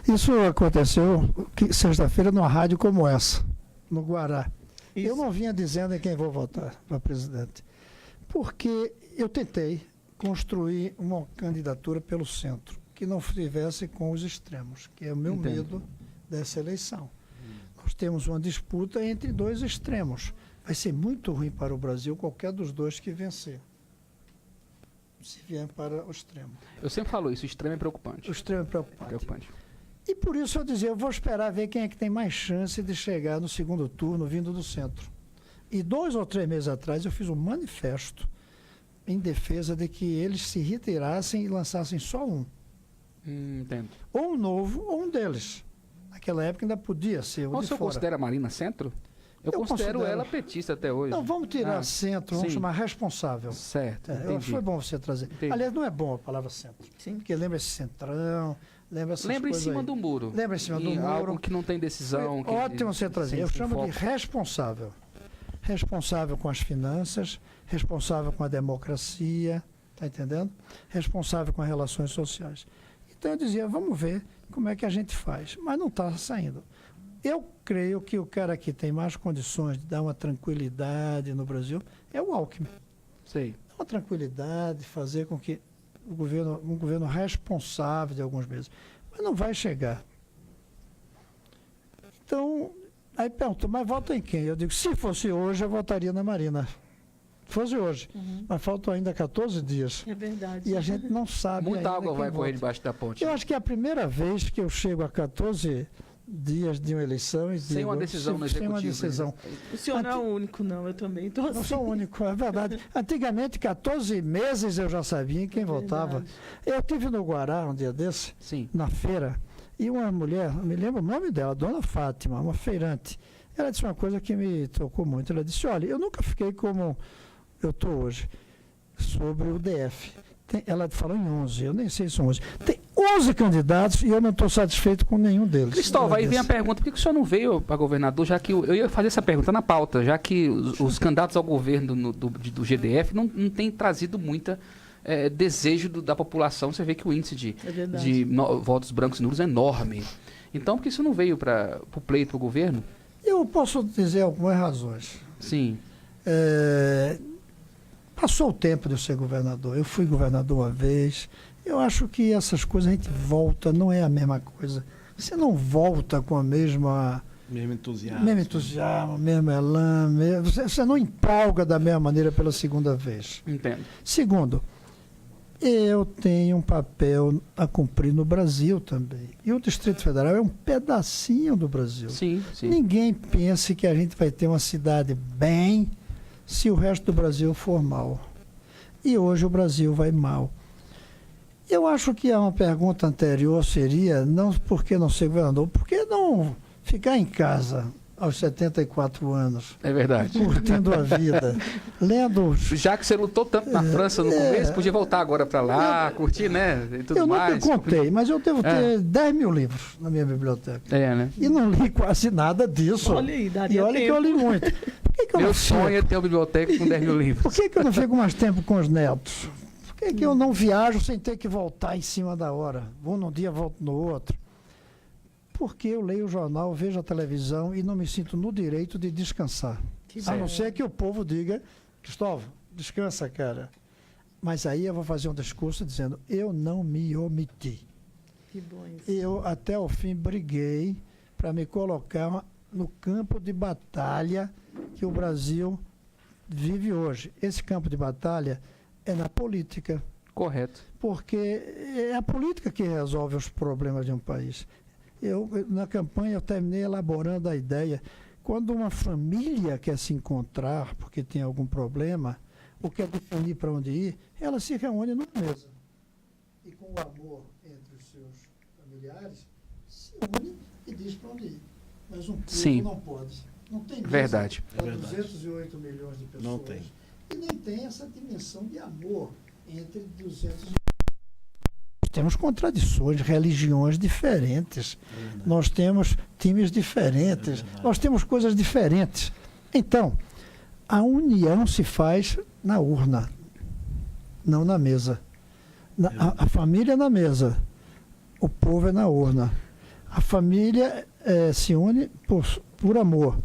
Speaker 2: Isso aconteceu sexta-feira numa rádio como essa, no Guará.
Speaker 3: Isso.
Speaker 2: Eu não vinha dizendo em quem vou votar para presidente, porque eu tentei construir uma candidatura pelo centro, que não estivesse com os extremos, que é o meu
Speaker 1: Entendo.
Speaker 2: medo dessa eleição. Nós temos uma disputa entre dois extremos. Vai ser muito ruim para o Brasil qualquer dos dois que vencer, se vier para o extremo.
Speaker 1: Eu sempre falo isso, o extremo é
Speaker 2: O
Speaker 1: preocupante.
Speaker 2: extremo é preocupante.
Speaker 1: Preocupante.
Speaker 2: E por isso eu dizia, eu vou esperar ver quem é que tem mais chance de chegar no segundo turno vindo do centro. E 2 ou 3 meses atrás eu fiz um manifesto em defesa de que eles se retirassem e lançassem só um.
Speaker 1: Entendo.
Speaker 2: Ou um novo, ou um deles. Naquela época ainda podia ser o
Speaker 1: Mas o
Speaker 2: de
Speaker 1: senhor
Speaker 2: fora.
Speaker 1: considera a Marina centro? Eu
Speaker 2: Eu
Speaker 1: considero
Speaker 2: considero.
Speaker 1: ela petista até hoje.
Speaker 2: Não, vamos tirar
Speaker 1: Ah,
Speaker 2: centro, vamos
Speaker 1: sim.
Speaker 2: chamar responsável.
Speaker 1: Certo,
Speaker 2: É,
Speaker 1: entendi.
Speaker 2: foi bom você trazer.
Speaker 1: Entendi.
Speaker 2: Aliás, não é bom a palavra centro.
Speaker 3: Sim.
Speaker 2: Porque lembra esse centrão, lembra essas
Speaker 1: Lembra em
Speaker 2: coisas
Speaker 1: cima
Speaker 2: aí.
Speaker 1: do muro.
Speaker 2: Lembra em cima do muro.
Speaker 1: Algo que não tem decisão. que-
Speaker 2: Ótimo você trazer.
Speaker 1: sem-
Speaker 2: Eu
Speaker 1: sem
Speaker 2: chamo de
Speaker 1: foco.
Speaker 2: responsável. Responsável com as finanças, responsável com a democracia, tá entendendo? Responsável com as relações sociais. Então eu dizia, vamos ver como é que a gente faz. Mas não está saindo. Eu creio que o cara que tem mais condições de dar uma tranquilidade no Brasil é o Alckmin.
Speaker 1: Sei.
Speaker 2: Uma tranquilidade, fazer com que um governo responsável de alguns meses. Mas não vai chegar. Então, aí perguntou, mas vota em quem? Eu digo, se fosse hoje, eu votaria na Marina. Fosse hoje. Mas faltam ainda 14 dias.
Speaker 3: É verdade.
Speaker 2: E a gente não sabe
Speaker 1: Muita
Speaker 2: ainda
Speaker 1: água
Speaker 2: quem
Speaker 1: vai correr
Speaker 2: vota.
Speaker 1: debaixo da ponte.
Speaker 2: Eu acho que é a primeira vez que eu chego a 14 dias de uma eleição e
Speaker 1: Sem
Speaker 2: digo,
Speaker 1: uma decisão no
Speaker 2: sem uma
Speaker 1: executivo,
Speaker 2: decisão.
Speaker 3: O senhor não é o único, não. Eu também estou
Speaker 2: Não
Speaker 3: assim.
Speaker 2: sou o único, é verdade. Antigamente, 14 meses eu já sabia em quem votava.
Speaker 3: verdade.
Speaker 2: Eu tive no Guará um dia desse,
Speaker 1: Sim.
Speaker 2: na feira, e uma mulher, me lembro o nome dela, Dona Fátima, uma feirante. Ela disse uma coisa que me tocou muito. Ela disse, olha, eu nunca fiquei como eu estou hoje, sobre o DF. Ela falou em 11, eu nem sei se são 11. Tem 11 candidatos e eu não estou satisfeito com nenhum deles.
Speaker 1: Cristóvão, aí
Speaker 2: Ela
Speaker 1: vem a
Speaker 2: disse.
Speaker 1: pergunta, por que o senhor não veio para governador, já que eu ia fazer essa pergunta na pauta, já que os candidatos ao governo do GDF não têm trazido muita desejo da população. Você vê que o índice
Speaker 3: É verdade.
Speaker 1: votos brancos e nulos é enorme. Então, por que isso não veio para o pleito, para o governo?
Speaker 2: Eu posso dizer algumas razões.
Speaker 1: Sim.
Speaker 2: Passou o tempo de eu ser governador. Eu fui governador uma vez. Eu acho que essas coisas a gente volta, não é a mesma coisa. Você não volta com a mesmo entusiasmo, mesmo elan, você não empolga da mesma maneira pela segunda vez.
Speaker 1: Entendo.
Speaker 2: Segundo, eu tenho um papel a cumprir no Brasil também. E o Distrito Federal é um pedacinho do Brasil.
Speaker 1: Sim, sim.
Speaker 2: Ninguém pense que a gente vai ter uma cidade bem se o resto do Brasil for mal. E hoje o Brasil vai mal. Eu acho que uma pergunta anterior seria, não porque não ser governador, por que não ficar em casa aos 74 anos,
Speaker 1: É verdade.
Speaker 2: curtindo a vida, lendo...
Speaker 1: Já que você lutou tanto na França no começo, podia voltar agora para lá, curtir, né? E tudo
Speaker 2: Eu
Speaker 1: mais.
Speaker 2: nunca contei, mas eu devo ter 10 mil livros na minha biblioteca.
Speaker 1: É, né?
Speaker 2: E não li quase nada disso.
Speaker 3: Olha aí, daria
Speaker 2: E olha que
Speaker 3: tempo.
Speaker 2: eu li muito. Por que que eu
Speaker 1: Meu
Speaker 2: não
Speaker 1: sonho é
Speaker 2: fico?
Speaker 1: ter uma biblioteca com 10 mil livros.
Speaker 2: Por que que eu não fico mais tempo com os netos? Por que que eu não viajo sem ter que voltar em cima da hora? Vou num dia, volto no outro. Porque eu leio o jornal, vejo a televisão e não me sinto no direito de descansar.
Speaker 3: Que
Speaker 2: A não
Speaker 3: bom.
Speaker 2: ser que o povo diga, Cristóvão, descansa, cara. Mas aí eu vou fazer um discurso dizendo, eu não me omiti.
Speaker 3: Que bom isso.
Speaker 2: Eu, até o fim, briguei para me colocar no campo de batalha que o Brasil vive hoje. Esse campo de batalha é na política,
Speaker 1: Correto.
Speaker 2: porque é a política que resolve os problemas de um país. Na campanha, eu terminei elaborando a ideia, quando uma família quer se encontrar porque tem algum problema, ou quer definir para onde ir, ela se reúne numa mesa. E com o amor entre os seus familiares, se une e diz para onde ir. Mas um povo
Speaker 1: Sim.
Speaker 2: não pode. Não tem mesa
Speaker 1: Verdade.
Speaker 2: para
Speaker 4: É verdade.
Speaker 2: 208 milhões de pessoas.
Speaker 4: Não tem.
Speaker 2: E nem tem essa dimensão de amor entre 200 Temos contradições, religiões diferentes. Nós temos times diferentes. Nós temos coisas diferentes. Então, a união se faz na urna, não na mesa. A família é na mesa, o povo é na urna. A família se une por amor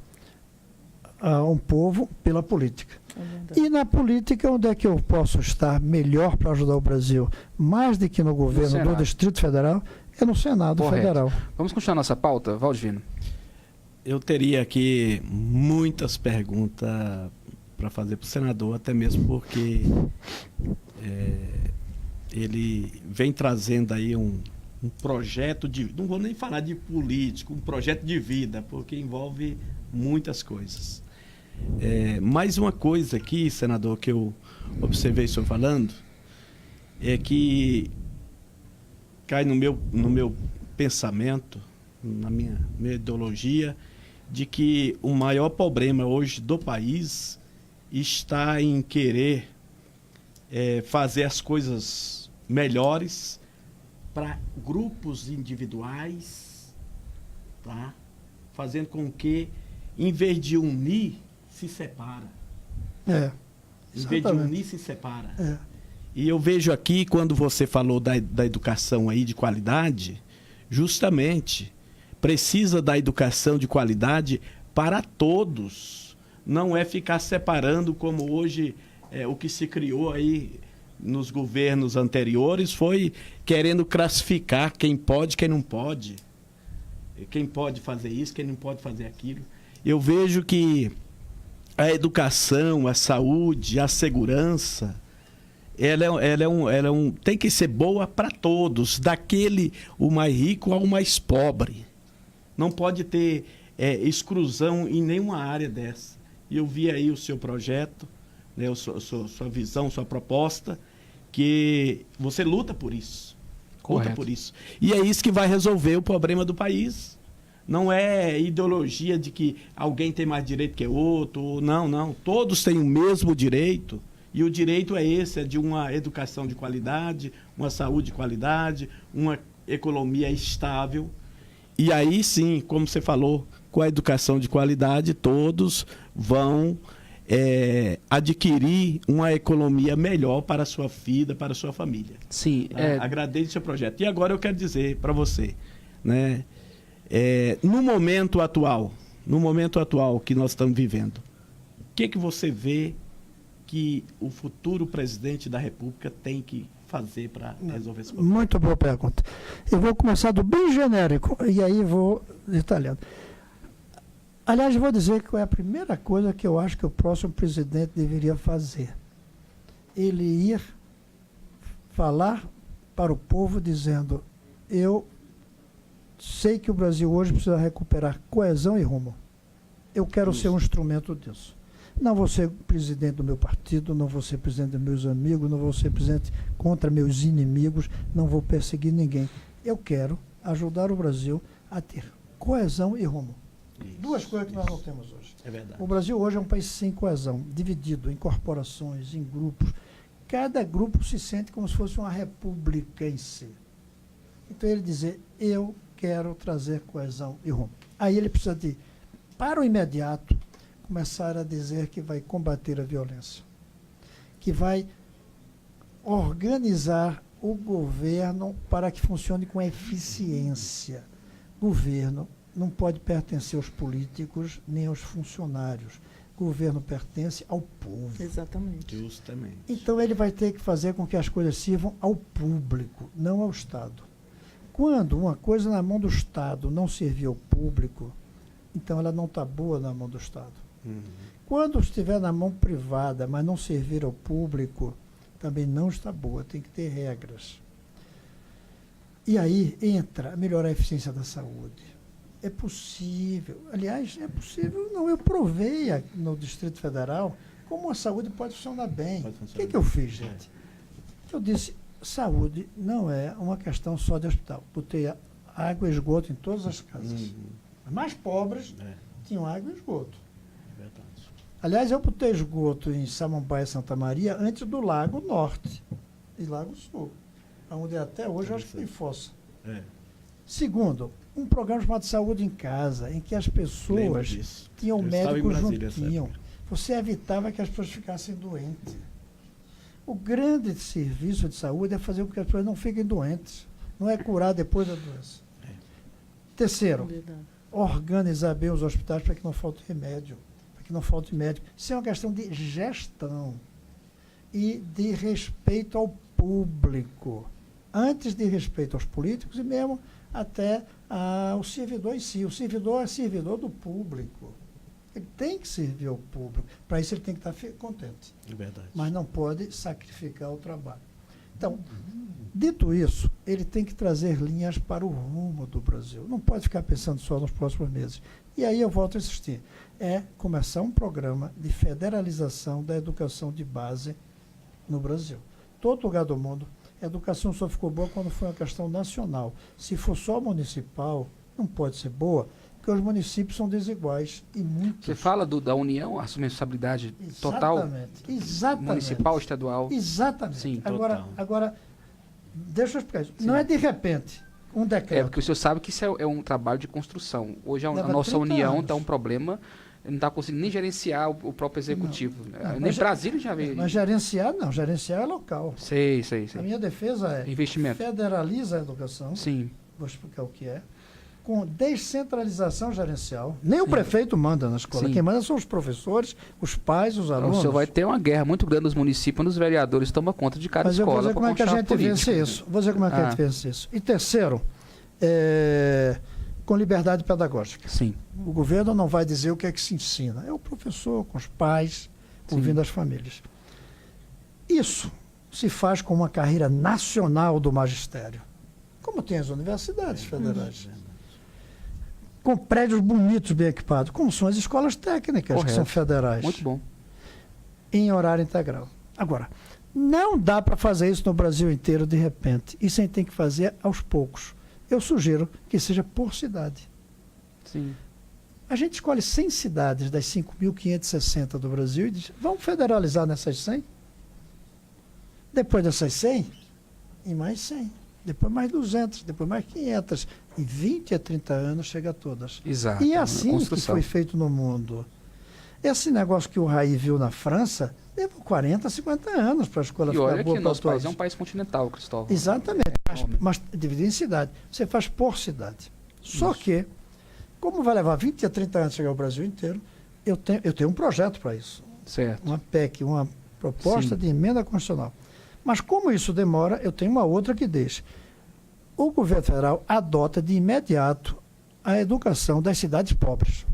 Speaker 2: a um povo pela política.
Speaker 3: É verdade.
Speaker 2: E na política, onde é que eu posso estar melhor para ajudar o Brasil? Mais do que no governo do
Speaker 1: Senado.
Speaker 2: Distrito Federal, é no Senado
Speaker 1: Correto.
Speaker 2: Federal.
Speaker 1: Vamos continuar nossa pauta, Valdivino?
Speaker 4: Eu teria aqui muitas perguntas para fazer para o senador, até mesmo porque ele vem trazendo aí um projeto de... Não vou nem falar de político, um projeto de vida, porque envolve muitas coisas. Mais uma coisa aqui, senador, que eu observei o senhor falando, é que cai no meu pensamento, na minha ideologia, de que o maior problema hoje do país está em querer fazer as coisas melhores para grupos individuais, tá? Fazendo com que, em vez de unir, se separa. Em vez de unir, se separa. E eu vejo aqui, quando você falou da educação aí de qualidade, justamente precisa da educação de qualidade para todos. Não é ficar separando como hoje o que se criou aí nos governos anteriores, foi querendo classificar quem pode, quem não pode. Quem pode fazer isso, quem não pode fazer aquilo. Eu vejo que a educação, a saúde, a segurança, tem que ser boa para todos, daquele o mais rico ao mais pobre. Não pode ter exclusão em nenhuma área dessa. E eu vi aí o seu projeto, né, sua visão, sua proposta, que você luta por isso.
Speaker 1: Correto.
Speaker 4: Luta por isso. E é isso que vai resolver o problema do país. Não é ideologia de que alguém tem mais direito que outro. Não, não. Todos têm o mesmo direito. E o direito é esse, é de uma educação de qualidade, uma saúde de qualidade, uma economia estável. E aí sim, como você falou, com a educação de qualidade, todos vão adquirir uma economia melhor para a sua vida, para a sua família.
Speaker 1: Sim.
Speaker 4: Agradeço o seu projeto. E agora eu quero dizer para você, né, no momento atual que nós estamos vivendo, o que você vê que o futuro presidente da República tem que fazer para resolver esse problema?
Speaker 2: Muito boa pergunta. Eu vou começar do bem genérico e aí vou detalhando. Aliás, eu vou dizer que é a primeira coisa que eu acho que o próximo presidente deveria fazer. Ele ir falar para o povo dizendo: eu sei que o Brasil hoje precisa recuperar coesão e rumo. Eu quero ser um instrumento disso. Não vou ser presidente do meu partido, não vou ser presidente dos meus amigos, não vou ser presidente contra meus inimigos, não vou perseguir ninguém. Eu quero ajudar o Brasil a ter coesão e rumo.
Speaker 4: Isso.
Speaker 2: Duas coisas que nós não temos hoje.
Speaker 4: É verdade.
Speaker 2: O Brasil hoje é um país sem coesão, dividido em corporações, em grupos. Cada grupo se sente como se fosse uma república em si. Então ele dizer, eu quero trazer coesão e rumo. Aí ele precisa de, para o imediato, começar a dizer que vai combater a violência, que vai organizar o governo para que funcione com eficiência. Governo não pode pertencer aos políticos nem aos funcionários. Governo pertence ao povo.
Speaker 3: Exatamente.
Speaker 4: Justamente.
Speaker 2: Então ele vai ter que fazer com que as coisas sirvam ao público, não ao Estado. Quando uma coisa na mão do Estado não servir ao público, então ela não está boa na mão do Estado. Quando estiver na mão privada, mas não servir ao público, também não está boa, tem que ter regras. E aí entra melhorar a eficiência da saúde. É possível, aliás, é possível, não, eu provei no Distrito Federal como a saúde pode funcionar bem.
Speaker 4: Pode
Speaker 2: O
Speaker 4: funcionar
Speaker 2: que eu fiz, gente? Eu disse, saúde não é uma questão só de hospital. Botei água e esgoto em todas as casas. As mais pobres tinham água e esgoto.
Speaker 4: Verdade.
Speaker 2: Aliás, eu botei esgoto em Samambaia e Santa Maria antes do Lago Norte e Lago Sul, onde até hoje eu acho que tem fossa. Segundo, um programa chamado Saúde em Casa, em que as
Speaker 4: Lembro
Speaker 2: pessoas
Speaker 4: disso.
Speaker 2: tinham
Speaker 4: Eu estava em
Speaker 2: médicos
Speaker 4: Brasília essa
Speaker 2: juntinham.
Speaker 4: época.
Speaker 2: Você evitava que as pessoas ficassem doentes. O grande serviço de saúde é fazer com que as pessoas não fiquem doentes. Não é curar depois da doença. Terceiro,
Speaker 3: Verdade.
Speaker 2: organizar bem os hospitais para que não falte remédio, para que não falte médico. Isso é uma questão de gestão e de respeito ao público. Antes de respeito aos políticos e mesmo até ao servidor em si. O servidor é servidor do público. Ele tem que servir ao público. Para isso ele tem que estar contente.
Speaker 4: É verdade.
Speaker 2: Mas não pode sacrificar o trabalho. Então, dito isso, ele tem que trazer linhas para o rumo do Brasil. Não pode ficar pensando só nos próximos meses. E aí eu volto a insistir. É começar um programa de federalização da educação de base no Brasil. Todo lugar do mundo, a educação só ficou boa quando foi uma questão nacional. Se for só municipal, não pode ser boa, porque os municípios são desiguais e muitos.
Speaker 1: Você fala da União, a responsabilidade total,
Speaker 2: Exatamente.
Speaker 1: municipal, estadual.
Speaker 2: Exatamente.
Speaker 1: Sim,
Speaker 2: agora, deixa eu explicar isso. Não é de repente um
Speaker 1: É,
Speaker 2: decreto.
Speaker 1: porque o senhor sabe que isso é um trabalho de construção. Hoje a
Speaker 2: Leva
Speaker 1: nossa
Speaker 2: 30
Speaker 1: União
Speaker 2: anos.
Speaker 1: está um problema, não está conseguindo nem gerenciar o próprio executivo.
Speaker 2: Não,
Speaker 1: Nem
Speaker 2: mas
Speaker 1: Brasília já veio.
Speaker 2: Mas gerenciar não, gerenciar é local.
Speaker 1: Sei.
Speaker 2: A minha defesa é
Speaker 1: Investimento.
Speaker 2: federaliza a educação,
Speaker 1: Sim.
Speaker 2: vou explicar o que é, com descentralização gerencial. Nem o prefeito manda na escola,
Speaker 1: Sim.
Speaker 2: quem manda são os professores, os pais, os
Speaker 1: Então,
Speaker 2: alunos.
Speaker 1: o senhor vai ter uma guerra muito grande nos municípios, onde os vereadores tomam conta de cada
Speaker 2: Mas eu vou
Speaker 1: escola.
Speaker 2: dizer como é que a gente vence isso. Vou dizer como é que a gente vence isso. E terceiro, com liberdade pedagógica.
Speaker 1: Sim.
Speaker 2: O governo não vai dizer o que é que se ensina. É o professor, com os pais, ouvindo as famílias. Isso se faz com uma carreira nacional do magistério, como tem as universidades federais. Com prédios bonitos, bem equipados, como são as escolas técnicas, que são
Speaker 1: Correto.
Speaker 2: federais.
Speaker 1: Muito bom.
Speaker 2: Em horário integral. Agora, não dá para fazer isso no Brasil inteiro de repente. Isso a gente tem que fazer aos poucos. Eu sugiro que seja por cidade.
Speaker 1: Sim.
Speaker 2: A gente escolhe 100 cidades das 5.560 do Brasil e diz, vamos federalizar nessas 100? Depois dessas 100, e mais 100. Depois mais 200, depois mais 500. Em 20 a 30 anos chega a todas.
Speaker 1: Exato.
Speaker 2: E é assim que
Speaker 1: construção.
Speaker 2: foi feito no mundo. Esse negócio que o Raí viu na França, levou 40, 50 anos para a escola
Speaker 1: E
Speaker 2: ficar
Speaker 1: olha
Speaker 2: boa
Speaker 1: que
Speaker 2: para
Speaker 1: nosso país é um
Speaker 2: todos.
Speaker 1: país continental, Cristóvão.
Speaker 2: Exatamente,
Speaker 1: enorme.
Speaker 2: mas dividido em cidade. Você faz por cidade. Só que, como vai levar 20 a 30 anos chegar ao Brasil inteiro, eu tenho um projeto para isso.
Speaker 1: Certo.
Speaker 2: Uma PEC, uma proposta
Speaker 1: Sim.
Speaker 2: de emenda constitucional. Mas como isso demora, eu tenho uma outra que deixa. O governo federal adota de imediato a educação das cidades pobres.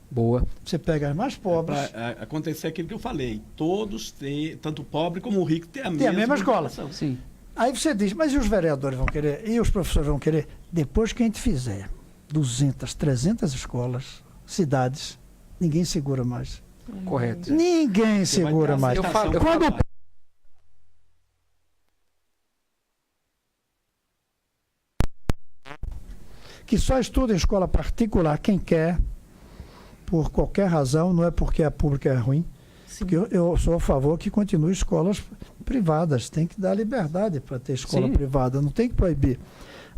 Speaker 1: Boa.
Speaker 2: Você pega as mais pobres,
Speaker 4: Para acontecer aquilo que eu falei, todos têm, tanto o pobre como o rico, têm a
Speaker 2: mesma escola.
Speaker 4: educação.
Speaker 1: Sim.
Speaker 2: aí você diz, mas e os vereadores vão querer? E os professores vão querer? Depois que a gente fizer 200, 300 escolas, cidades, ninguém segura mais.
Speaker 1: Correto.
Speaker 2: Ninguém
Speaker 4: Você vai
Speaker 2: segura
Speaker 4: ter
Speaker 2: mais.
Speaker 4: aceitação
Speaker 1: Eu
Speaker 4: do
Speaker 2: falo-
Speaker 4: trabalho.
Speaker 2: Que só estuda em escola particular quem quer, por qualquer razão, não é porque a pública é ruim,
Speaker 3: Sim.
Speaker 2: porque eu sou a favor que continue escolas privadas, tem que dar liberdade para ter escola
Speaker 1: Sim.
Speaker 2: privada, não tem que proibir.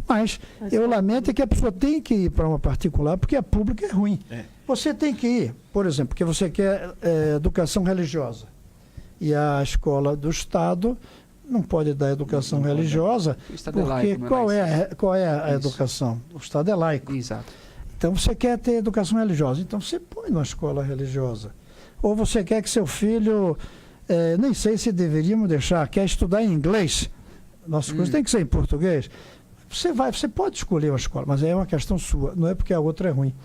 Speaker 2: Mas eu lamento que a pessoa tem que ir para uma particular porque a pública é ruim.
Speaker 4: É.
Speaker 2: Você tem que ir, por exemplo, porque você quer educação religiosa. E a escola do Estado não pode dar educação
Speaker 4: Não pode.
Speaker 2: religiosa,
Speaker 1: O Estado é
Speaker 2: porque
Speaker 1: laico, não
Speaker 2: qual é a
Speaker 1: Isso.
Speaker 2: educação? O Estado é laico.
Speaker 1: Exato.
Speaker 2: Então você quer ter educação religiosa, então você põe numa escola religiosa. Ou você quer que seu filho, nem sei se deveríamos deixar, quer estudar em inglês, nossas coisas tem que ser em português. Você pode escolher uma escola, mas é uma questão sua, não é porque a outra é ruim.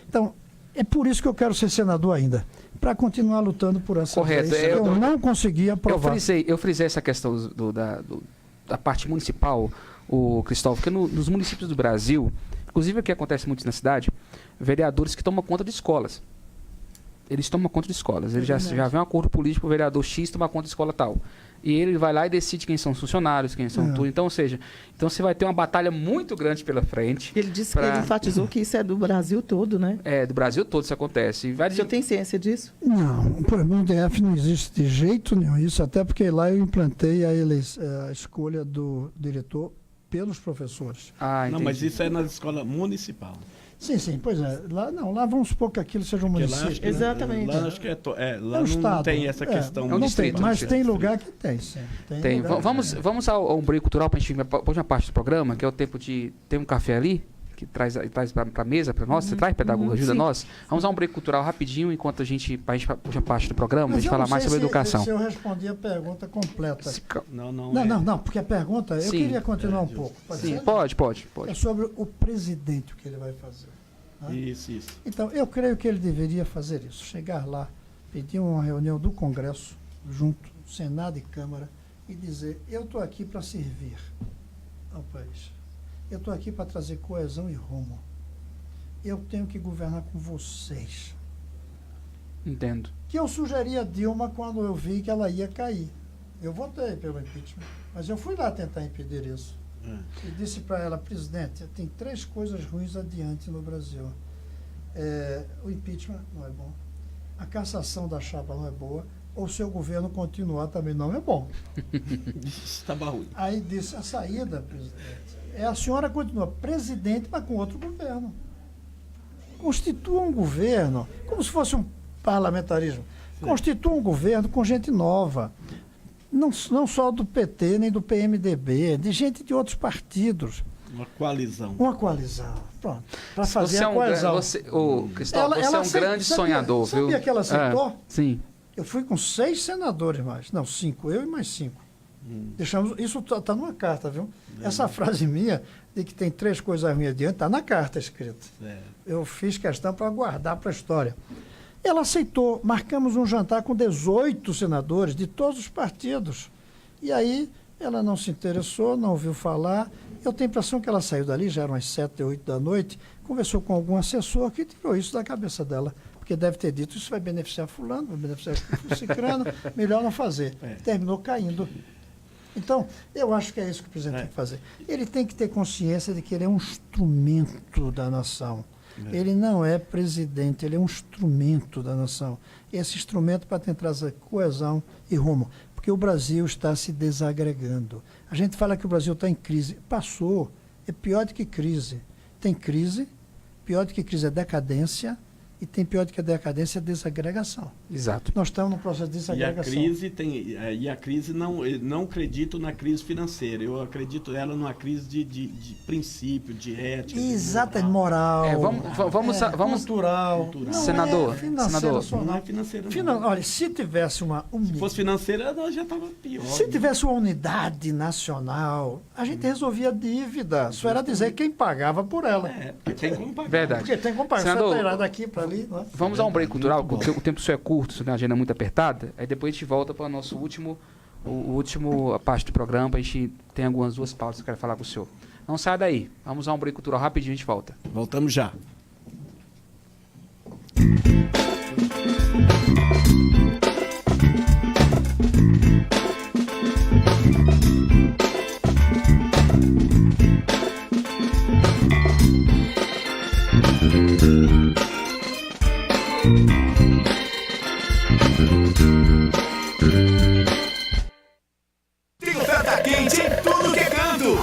Speaker 2: Então, é por isso que eu quero ser senador ainda, para continuar lutando por essa
Speaker 1: Correto.
Speaker 2: lei. Eu não consegui aprovar.
Speaker 1: Eu frisei essa questão da parte municipal, o Cristóvão, porque nos municípios do Brasil, inclusive aqui acontece muito na cidade, vereadores que tomam conta de escolas. Eles tomam conta de escolas. Ele já vem um acordo político, o vereador X toma conta de escola tal. E ele vai lá e decide quem são os funcionários, quem são tudo. Então, ou seja, você vai ter uma batalha muito grande pela frente.
Speaker 3: Ele disse que ele enfatizou que isso é do Brasil todo, né?
Speaker 1: É, do Brasil todo isso acontece. E
Speaker 3: O senhor tem ciência disso?
Speaker 2: Não, no DF não existe de jeito nenhum isso, até porque lá eu implantei a escolha do diretor pelos professores.
Speaker 1: Ah,
Speaker 4: Não,
Speaker 1: entendi.
Speaker 4: mas isso é na escola municipal.
Speaker 2: Sim, pois é. Lá vamos supor que aquilo seja um
Speaker 4: Porque lá,
Speaker 2: município.
Speaker 4: acho que,
Speaker 3: Exatamente.
Speaker 4: Lá acho que lá
Speaker 2: É
Speaker 4: não,
Speaker 2: o Estado.
Speaker 4: tem essa questão.
Speaker 1: um
Speaker 2: não
Speaker 1: distrito,
Speaker 2: tem, mas
Speaker 1: um
Speaker 2: tem
Speaker 1: distrito.
Speaker 2: lugar que tem, sim.
Speaker 1: Tem.
Speaker 2: lugar que
Speaker 1: Vamos ao break cultural para a gente ir para a última parte do programa, que é o tempo de ter um café ali, que traz para a mesa para nós. Você traz, pedagogo, ajuda
Speaker 3: sim.
Speaker 1: nós. Vamos a um break cultural rapidinho, enquanto a gente puxa parte do programa, a
Speaker 2: Mas
Speaker 1: gente
Speaker 2: eu
Speaker 1: fala
Speaker 2: não
Speaker 1: mais
Speaker 2: sei
Speaker 1: sobre educação.
Speaker 2: Se eu respondi a pergunta completa.
Speaker 4: Não,
Speaker 2: Porque a pergunta, eu
Speaker 1: Sim.
Speaker 2: queria continuar um pouco. Pode
Speaker 1: Sim,
Speaker 2: ser?
Speaker 1: pode.
Speaker 2: É sobre o presidente, o que ele vai fazer. Né?
Speaker 4: Isso.
Speaker 2: Então, eu creio que ele deveria fazer isso. Chegar lá, pedir uma reunião do Congresso, junto, Senado e Câmara, e dizer, eu estou aqui para servir ao país. Eu estou aqui para trazer coesão e rumo. Eu tenho que governar com vocês.
Speaker 1: Entendo.
Speaker 2: Que eu sugeri a Dilma quando eu vi que ela ia cair. Eu votei pelo impeachment, mas eu fui lá tentar impedir isso. E disse para ela, presidente, tem 3 coisas ruins adiante no Brasil. O impeachment não é bom, a cassação da chapa não é boa, ou seu governo continuar também não é bom.
Speaker 4: Estava ruim.
Speaker 2: Aí disse, a saída, presidente, a senhora continua presidente, mas com outro governo. Constitua um governo, como se fosse um parlamentarismo. Constitua um governo com gente nova. Não só do PT, nem do PMDB, de gente de outros partidos.
Speaker 4: Uma coalizão.
Speaker 2: Uma coalizão. Pronto. Para fazer
Speaker 1: Você é
Speaker 2: a
Speaker 1: um
Speaker 2: coalizão.
Speaker 1: Cristóvão, você é um grande sonhador, viu?
Speaker 2: Sabia que ela aceitou?
Speaker 1: Sim.
Speaker 2: Eu fui com 6 senadores mais. Não, 5. Eu e mais 5. Deixamos, isso está numa carta, viu? Essa frase minha, de que tem 3 coisas ruins adiante, está na carta escrita. Eu fiz questão para guardar para a história. Ela aceitou. Marcamos um jantar com 18 senadores de todos os partidos. E aí ela não se interessou, não ouviu falar. Eu tenho a impressão que ela saiu dali, já eram as 7, 8 da noite, conversou com algum assessor que tirou isso da cabeça dela. Porque deve ter dito, isso vai beneficiar fulano, vai beneficiar ciclano, melhor não fazer. Terminou caindo. Então, eu acho que é isso que o presidente tem que fazer. Ele tem que ter consciência de que ele é um instrumento da nação. Ele não é presidente, ele é um instrumento da nação. Esse instrumento para tentar trazer coesão e rumo. Porque o Brasil está se desagregando. A gente fala que o Brasil está em crise. Passou. É pior do que crise. Tem crise, pior do que crise é decadência, e tem pior do que a decadência é desagregação.
Speaker 1: Exato.
Speaker 2: Nós estamos num processo de desagregação.
Speaker 4: E a crise não acredito na crise financeira. Eu acredito nela numa crise de princípio, de ética.
Speaker 2: Exato, moral.
Speaker 1: Vamos
Speaker 2: cultural.
Speaker 4: Cultural.
Speaker 2: Não
Speaker 1: Senador,
Speaker 2: é financeira
Speaker 1: senador.
Speaker 2: só,
Speaker 4: Não é financeira, não.
Speaker 2: Olha, se tivesse uma
Speaker 4: Se fosse financeira, nós já estava pior.
Speaker 2: Se tivesse uma unidade nacional, a gente resolvia a dívida. Só era dizer quem pagava por ela.
Speaker 4: Porque tem como pagar.
Speaker 1: Verdade.
Speaker 2: Porque tem como pagar.
Speaker 1: Senador,
Speaker 2: Você tirar daqui para ali, não é?
Speaker 1: Vamos a um break cultural, porque o tempo só é curto, isso é uma agenda muito apertada. Aí depois a gente volta para o nosso último a parte do programa, para a gente tem algumas 2 pautas que eu quero falar com o senhor. Não saia daí. Vamos a um break cultural rapidinho e a gente volta.
Speaker 4: Voltamos já.
Speaker 5: Tem oferta quente em tudo que é canto.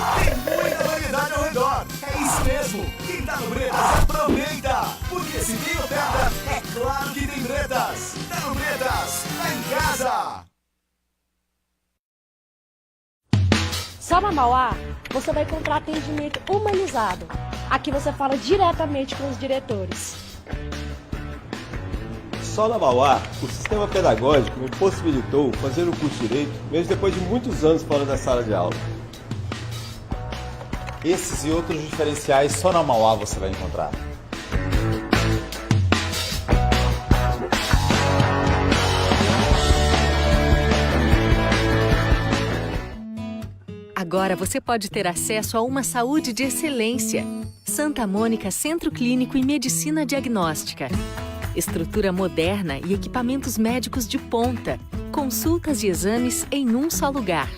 Speaker 5: Tem muita variedade ao redor. É isso mesmo. Quem tá no Bretas, aproveita. Porque se tem oferta, é claro que tem Bretas. Tá no Bretas, tá em casa.
Speaker 6: Só na Mauá, você vai encontrar atendimento humanizado. Aqui você fala diretamente com os diretores.
Speaker 7: Só na Mauá, o sistema pedagógico me possibilitou fazer o curso de Direito, mesmo depois de muitos anos fora da sala de aula.
Speaker 8: Esses e outros diferenciais só na Mauá você vai encontrar.
Speaker 9: Agora você pode ter acesso a uma saúde de excelência. Santa Mônica Centro Clínico e Medicina Diagnóstica. Estrutura moderna e equipamentos médicos de ponta. Consultas e exames em um só lugar.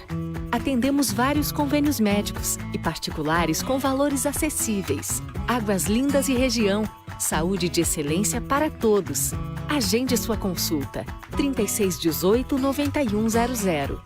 Speaker 9: Atendemos vários convênios médicos e particulares com valores acessíveis. Águas Lindas e região. Saúde de excelência para todos. Agende sua consulta. 3618-9100.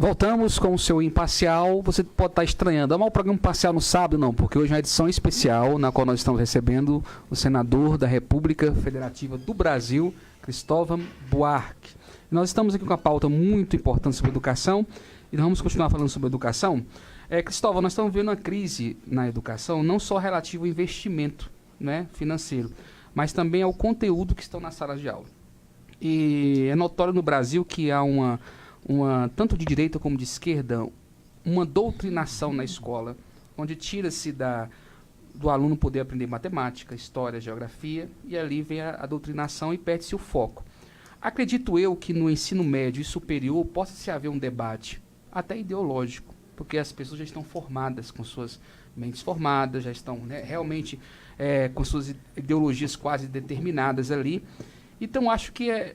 Speaker 1: Voltamos com o seu Imparcial. Você pode estar estranhando. Mas o programa Imparcial no sábado, não, porque hoje é uma edição especial na qual nós estamos recebendo o senador da República Federativa do Brasil, Cristóvão Buarque. E nós estamos aqui com uma pauta muito importante sobre educação e nós vamos continuar falando sobre educação. Cristóvão, nós estamos vendo uma crise na educação, não só relativa ao investimento, né, financeiro, mas também ao conteúdo que estão nas salas de aula. E é notório no Brasil que há tanto de direita como de esquerda, uma doutrinação na escola, onde tira-se do aluno poder aprender matemática, história, geografia, e ali vem a doutrinação e perde-se o foco. Acredito eu que no ensino médio e superior possa-se haver um debate, até ideológico, porque as pessoas já estão formadas, com suas mentes formadas, já estão, né, realmente com suas ideologias quase determinadas ali. Então, acho que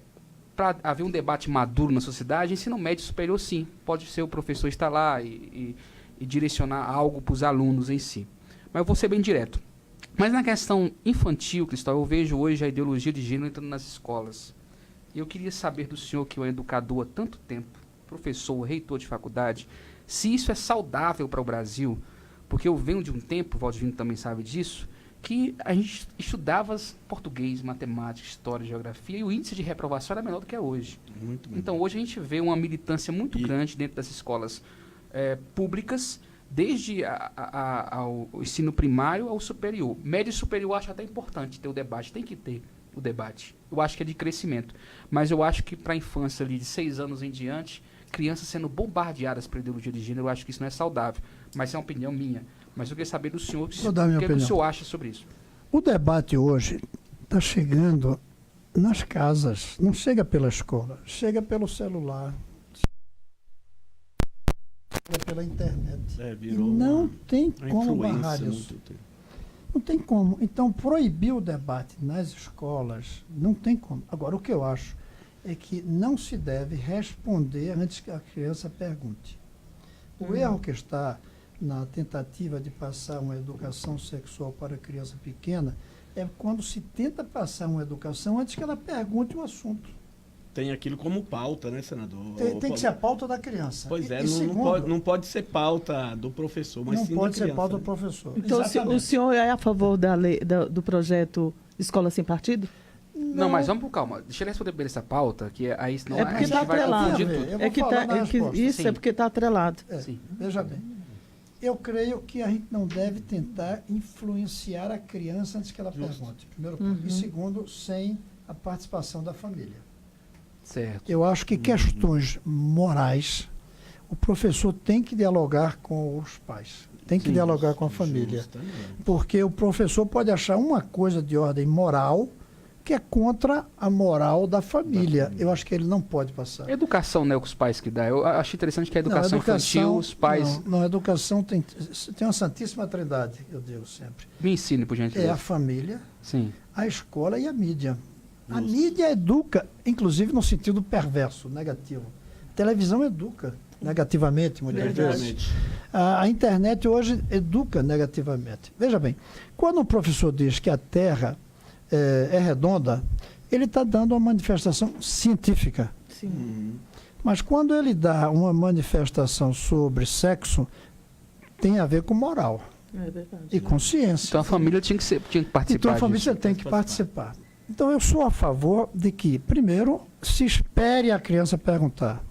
Speaker 1: para haver um debate maduro na sociedade, ensino médio e superior, sim. Pode ser o professor estar lá e direcionar algo para os alunos em si. Mas eu vou ser bem direto. Mas na questão infantil, Cristóvão, eu vejo hoje a ideologia de gênero entrando nas escolas. E eu queria saber do senhor, que é um educador há tanto tempo, professor, reitor de faculdade, se isso é saudável para o Brasil. Porque eu venho de um tempo, o Valdivino também sabe disso, que a gente estudava português, matemática, história, geografia, e o índice de reprovação era menor do que é hoje.
Speaker 4: Muito bem.
Speaker 1: Então, hoje a gente vê uma militância muito grande dentro das escolas públicas, desde ao ensino primário ao superior. Médio e superior eu acho até importante ter o debate, tem que ter o debate. Eu acho que é de crescimento. Mas eu acho que para a infância ali de 6 anos em diante, crianças sendo bombardeadas por ideologia de gênero, eu acho que isso não é saudável. Mas é uma opinião minha. Mas eu queria saber do senhor o que o senhor acha sobre isso.
Speaker 2: O debate hoje está chegando nas casas, não chega pela escola, chega pelo celular, chega pela internet. E não tem como barrar isso. Não tem como. Então, proibir o debate nas escolas, não tem como. Agora, o que eu acho é que não se deve responder antes que a criança pergunte. O erro que está na tentativa de passar uma educação sexual para a criança pequena é quando se tenta passar uma educação antes que ela pergunte o assunto.
Speaker 4: Tem aquilo como pauta, né, senador?
Speaker 2: Tem que ser a pauta da criança.
Speaker 4: Pois é,
Speaker 2: segundo,
Speaker 4: não pode ser pauta do professor, mas sim da criança. Não pode ser pauta
Speaker 3: do
Speaker 2: professor.
Speaker 3: Então, o senhor é a favor da lei, do projeto Escola Sem Partido?
Speaker 1: Não, mas vamos com calma. Deixa eu responder primeiro essa pauta, que aí senão
Speaker 3: é porque está atrelado. É porque está atrelado.
Speaker 2: Sim. Veja bem. Eu creio que a gente não deve tentar influenciar a criança antes que ela pergunte. Primeiro ponto. E segundo, sem a participação da família.
Speaker 1: Certo.
Speaker 2: Eu acho que questões morais, o professor tem que dialogar com os pais, tem que dialogar com a família. Porque o professor pode achar uma coisa de ordem moral, que é contra a moral da família. Eu acho que ele não pode passar.
Speaker 1: Educação, né, que os pais que dá. Eu acho interessante que a educação infantil, os pais...
Speaker 2: Não, educação tem uma santíssima trindade, eu digo sempre.
Speaker 1: Me ensine, por gentileza.
Speaker 2: É a família,
Speaker 1: Sim.
Speaker 2: a escola e a mídia. A mídia educa, inclusive no sentido perverso, negativo. Televisão educa negativamente, muitas vezes. A internet hoje educa negativamente. Veja bem, quando um professor diz que a Terra é redonda, ele está dando uma manifestação científica.
Speaker 3: Sim.
Speaker 2: Mas quando ele dá uma manifestação sobre sexo, tem a ver com moral
Speaker 3: É verdade.
Speaker 2: e consciência.
Speaker 1: Então a família tinha que participar
Speaker 2: Então a família
Speaker 1: disso.
Speaker 2: tem que participar. Então eu sou a favor de que, primeiro, se espere a criança perguntar.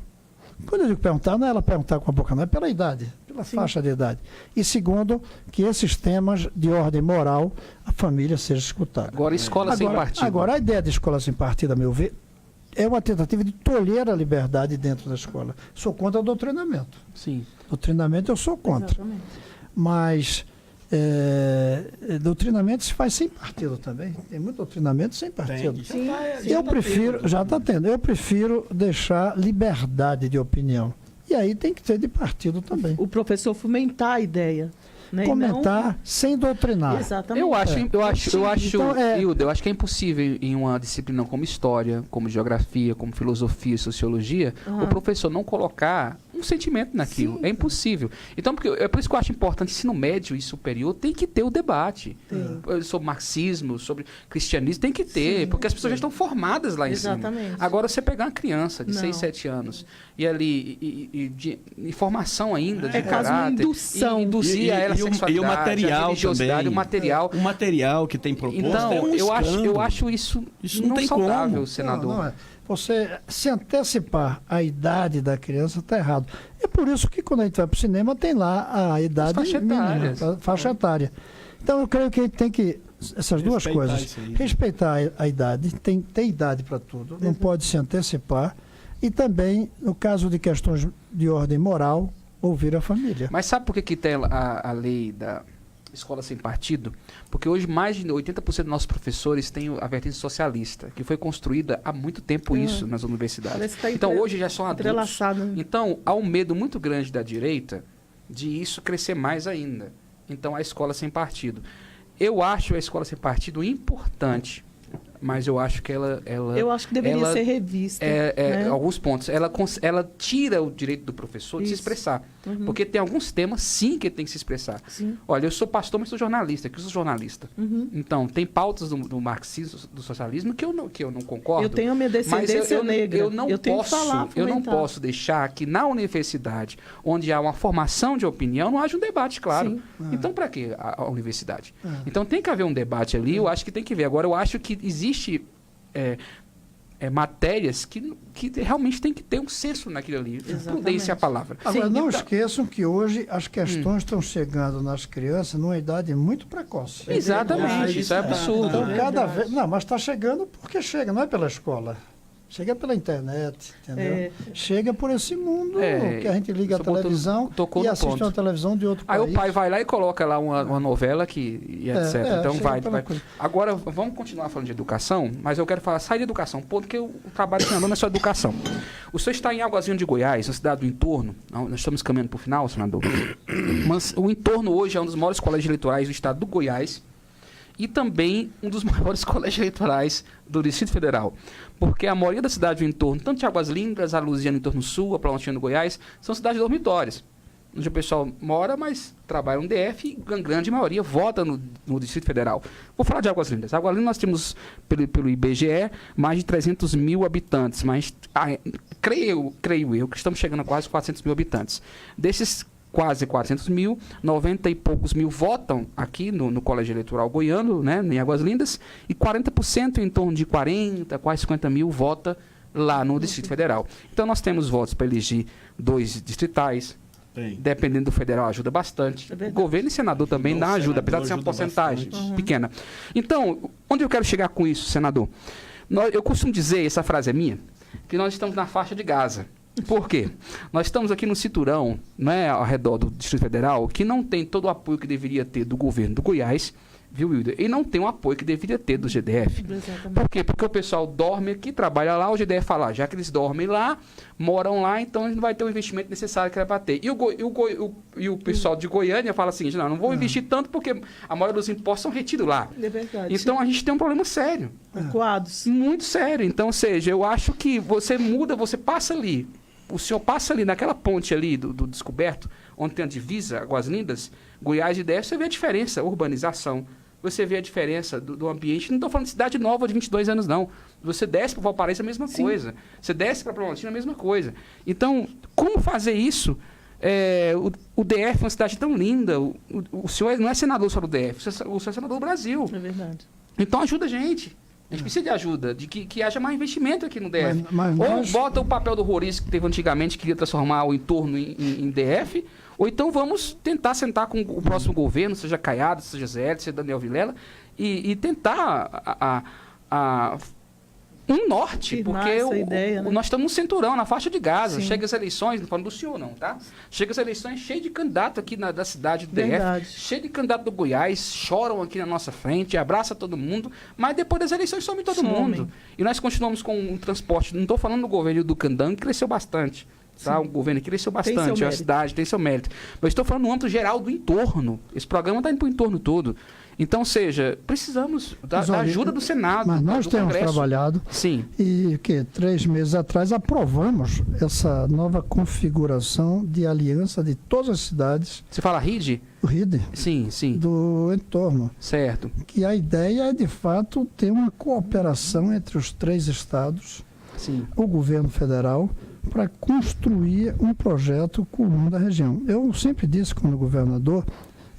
Speaker 2: Quando eu digo perguntar, não é ela perguntar com a boca, não, é pela idade, pela faixa de idade. E segundo, que esses temas de ordem moral, a família seja escutada.
Speaker 1: Agora, escola sem partido.
Speaker 2: Agora, a ideia de escola sem partido, a meu ver, é uma tentativa de tolher a liberdade dentro da escola. Sou contra o doutrinamento.
Speaker 1: Sim.
Speaker 2: Doutrinamento eu sou contra.
Speaker 3: Exatamente.
Speaker 2: Mas doutrinamento se faz sem partido também. Tem muito doutrinamento sem partido. Eu prefiro, já está tendo, eu prefiro deixar liberdade de opinião. E aí tem que ter de partido também.
Speaker 3: O professor fomentar a ideia. Né?
Speaker 2: Comentar sem doutrinar.
Speaker 3: Exatamente.
Speaker 1: Eu acho,
Speaker 2: Então,
Speaker 1: Hilda, eu acho que é impossível em uma disciplina como história, como geografia, como filosofia e sociologia, o professor não colocar um sentimento naquilo.
Speaker 3: Sim.
Speaker 1: É impossível. Então, é por isso que eu acho importante, ensino médio e superior tem que ter o debate. Sobre marxismo, sobre cristianismo, tem que ter, porque as pessoas já estão formadas lá em
Speaker 3: Exatamente.
Speaker 1: cima. Agora, você pegar uma criança de
Speaker 3: Não.
Speaker 1: 6, 7 anos e ali, de formação ainda, de
Speaker 3: É quase uma
Speaker 1: caráter,
Speaker 3: indução.
Speaker 1: e induzir a ela a sexualidade,
Speaker 4: e o material
Speaker 1: a religiosidade,
Speaker 4: também.
Speaker 1: o material.
Speaker 4: O material que tem proposto
Speaker 1: Então,
Speaker 4: é um
Speaker 1: eu
Speaker 4: escândalo.
Speaker 1: acho isso
Speaker 4: Isso não tem
Speaker 1: saudável,
Speaker 4: como.
Speaker 1: senador.
Speaker 2: Não é. Você se antecipar a idade da criança está errado. É por isso que quando a gente vai para o cinema tem lá a idade
Speaker 1: faixa
Speaker 2: mínima,
Speaker 1: etária.
Speaker 2: faixa etária. Então eu creio que a gente tem que, essas duas
Speaker 4: Respeitar
Speaker 2: coisas,
Speaker 4: isso aí.
Speaker 2: respeitar a idade, tem idade para tudo, não pode se antecipar. E também, no caso de questões de ordem moral, ouvir a família.
Speaker 1: Mas sabe por que tem a lei da escola sem partido? Porque hoje mais de 80% dos nossos professores têm a vertente socialista, que foi construída há muito tempo isso nas universidades.
Speaker 3: Parece que tá
Speaker 1: Então hoje já são adultos.
Speaker 3: entrelaçado, né?
Speaker 1: Então há um medo muito grande da direita de isso crescer mais ainda. Então a escola sem partido. Eu acho a escola sem partido importante, mas eu acho que ela
Speaker 3: Eu acho que deveria ser revista. Né?
Speaker 1: Alguns pontos. Ela tira o direito do professor de se
Speaker 3: Isso.
Speaker 1: expressar. Porque tem alguns temas, sim, que ele tem que se expressar.
Speaker 3: Sim.
Speaker 1: Olha, eu sou pastor, mas sou jornalista. Que eu sou jornalista. Então, tem pautas do marxismo, do socialismo, que eu não concordo.
Speaker 3: Eu tenho a minha descendência negra.
Speaker 1: Eu não
Speaker 3: tenho que falar,
Speaker 1: eu não
Speaker 3: fomentar.
Speaker 1: posso deixar que na universidade, onde há uma formação de opinião, não haja um debate, claro.
Speaker 3: Sim.
Speaker 1: Então, para que a universidade? Então, tem que haver um debate ali. Eu acho que tem que ver. Agora, eu acho que existe matérias que realmente tem que ter um senso naquilo ali.
Speaker 3: Exatamente.
Speaker 1: Prudência é a palavra.
Speaker 2: Agora,
Speaker 1: Sim,
Speaker 2: não
Speaker 1: então-
Speaker 2: esqueçam que hoje as questões estão chegando nas crianças numa idade muito precoce.
Speaker 1: Exatamente, isso é absurdo.
Speaker 2: Então,
Speaker 3: É
Speaker 2: cada
Speaker 3: verdade.
Speaker 2: vez. Não, mas está chegando porque chega, não é pela escola. Chega pela internet, entendeu? Chega por esse mundo que a gente liga a
Speaker 1: você botou-
Speaker 2: televisão
Speaker 1: tocou
Speaker 2: e
Speaker 1: no
Speaker 2: assiste
Speaker 1: ponto.
Speaker 2: uma televisão de outro
Speaker 1: Aí
Speaker 2: país.
Speaker 1: o pai vai lá e coloca lá uma novela e etc. Então
Speaker 2: chega
Speaker 1: vai.
Speaker 2: pela coisa.
Speaker 1: Agora, vamos continuar falando de educação, mas eu quero falar, sai de educação, porque o trabalho senador não é só educação. O senhor está em Águazinho de Goiás, uma cidade do entorno, nós estamos caminhando para o final, senador, mas o entorno hoje é um dos maiores colégios eleitorais do estado do Goiás e também um dos maiores colégios eleitorais do Distrito Federal. Porque a maioria da cidade do entorno, tanto de Águas Lindas, a Luziana no entorno sul, a Planaltina do Goiás, são cidades dormitórias, onde o pessoal mora, mas trabalha no DF e a grande maioria vota no Distrito Federal. Vou falar de Águas Lindas. Águas Lindas nós temos, pelo IBGE, mais de 300 mil habitantes, mas creio eu que estamos chegando a quase 400 mil habitantes. Desses quase 400 mil, 90 e poucos mil votam aqui no Colégio Eleitoral Goiano, né, em Águas Lindas, e 40%, em torno de 40, quase 50 mil, vota lá no Distrito Federal. Então, nós temos votos para eleger 2 distritais.
Speaker 4: Tem.
Speaker 1: Dependendo do federal, ajuda bastante.
Speaker 3: verdade.
Speaker 1: Governo e senador também dá ajuda, apesar de ser uma
Speaker 4: ajuda
Speaker 1: porcentagem
Speaker 4: bastante.
Speaker 1: pequena. Então, onde eu quero chegar com isso, senador? Eu costumo dizer, essa frase é minha, que nós estamos na faixa de Gaza. Por quê? Nós estamos aqui no cinturão, né, ao redor do Distrito Federal, que não tem todo o apoio que deveria ter do governo do Goiás, viu, Wilder? E não tem o apoio que deveria ter do GDF.
Speaker 3: Exatamente.
Speaker 1: Por quê? Porque o pessoal dorme aqui, trabalha lá, o GDF fala, já que eles dormem lá, moram lá, então a gente não vai ter o investimento necessário que era para ter. E o pessoal de Goiânia fala assim, não vou investir tanto porque a maioria dos impostos são retidos lá.
Speaker 3: É verdade.
Speaker 1: Então a gente tem um problema sério.
Speaker 3: Acuados.
Speaker 1: Muito sério. Então, ou seja, eu acho que você muda, você passa ali, o senhor passa ali naquela ponte ali do Descoberto, onde tem a divisa, Águas Lindas, Goiás e DF, você vê a diferença, urbanização, você vê a diferença do ambiente. Não estou falando de cidade nova de 22 anos, não. Você desce para Valparaíso, a mesma coisa. Você desce para Planaltina, a mesma coisa. Então, como fazer isso? O DF é uma cidade tão linda. O senhor não é senador só do DF, o senhor é senador do Brasil.
Speaker 3: É verdade.
Speaker 1: Então, ajuda a gente. A gente precisa de ajuda, de que haja mais investimento aqui no DF.
Speaker 2: Mas
Speaker 1: ou
Speaker 2: nós...
Speaker 1: bota o papel do Roriz, que teve antigamente, que queria transformar o entorno em DF, ou então vamos tentar sentar com o próximo governo, seja Caiado, seja Zé, seja Daniel Vilela, e tentar um norte,
Speaker 3: Firmar
Speaker 1: porque
Speaker 3: essa ideia, né?
Speaker 1: nós estamos no cinturão, na faixa de Gaza.
Speaker 3: Sim.
Speaker 1: Chega as eleições, não falando do senhor não, tá? Chega as eleições cheio de candidato aqui da cidade do
Speaker 3: Verdade.
Speaker 1: DF, cheio de candidato do Goiás, choram aqui na nossa frente, abraça todo mundo, mas depois das eleições some todo mundo. E nós continuamos com um transporte, não estou falando do governo do Candango, que cresceu bastante. Tá? O governo aqui cresceu bastante, a cidade tem seu mérito. Mas estou falando no âmbito geral do entorno. Esse programa está indo para o entorno todo. Então, ou seja, precisamos da ajuda do Senado.
Speaker 2: Mas nós temos
Speaker 1: Congresso.
Speaker 2: trabalhado.
Speaker 1: Sim.
Speaker 2: E 3 meses atrás aprovamos essa nova configuração de aliança de todas as cidades.
Speaker 1: Você fala RID?
Speaker 2: O RID.
Speaker 1: Sim, sim.
Speaker 2: Do entorno.
Speaker 1: Certo.
Speaker 2: Que a ideia é, de fato, ter uma cooperação entre os 3 estados,
Speaker 1: Sim.
Speaker 2: o governo federal, para construir um projeto comum da região. Eu sempre disse, como governador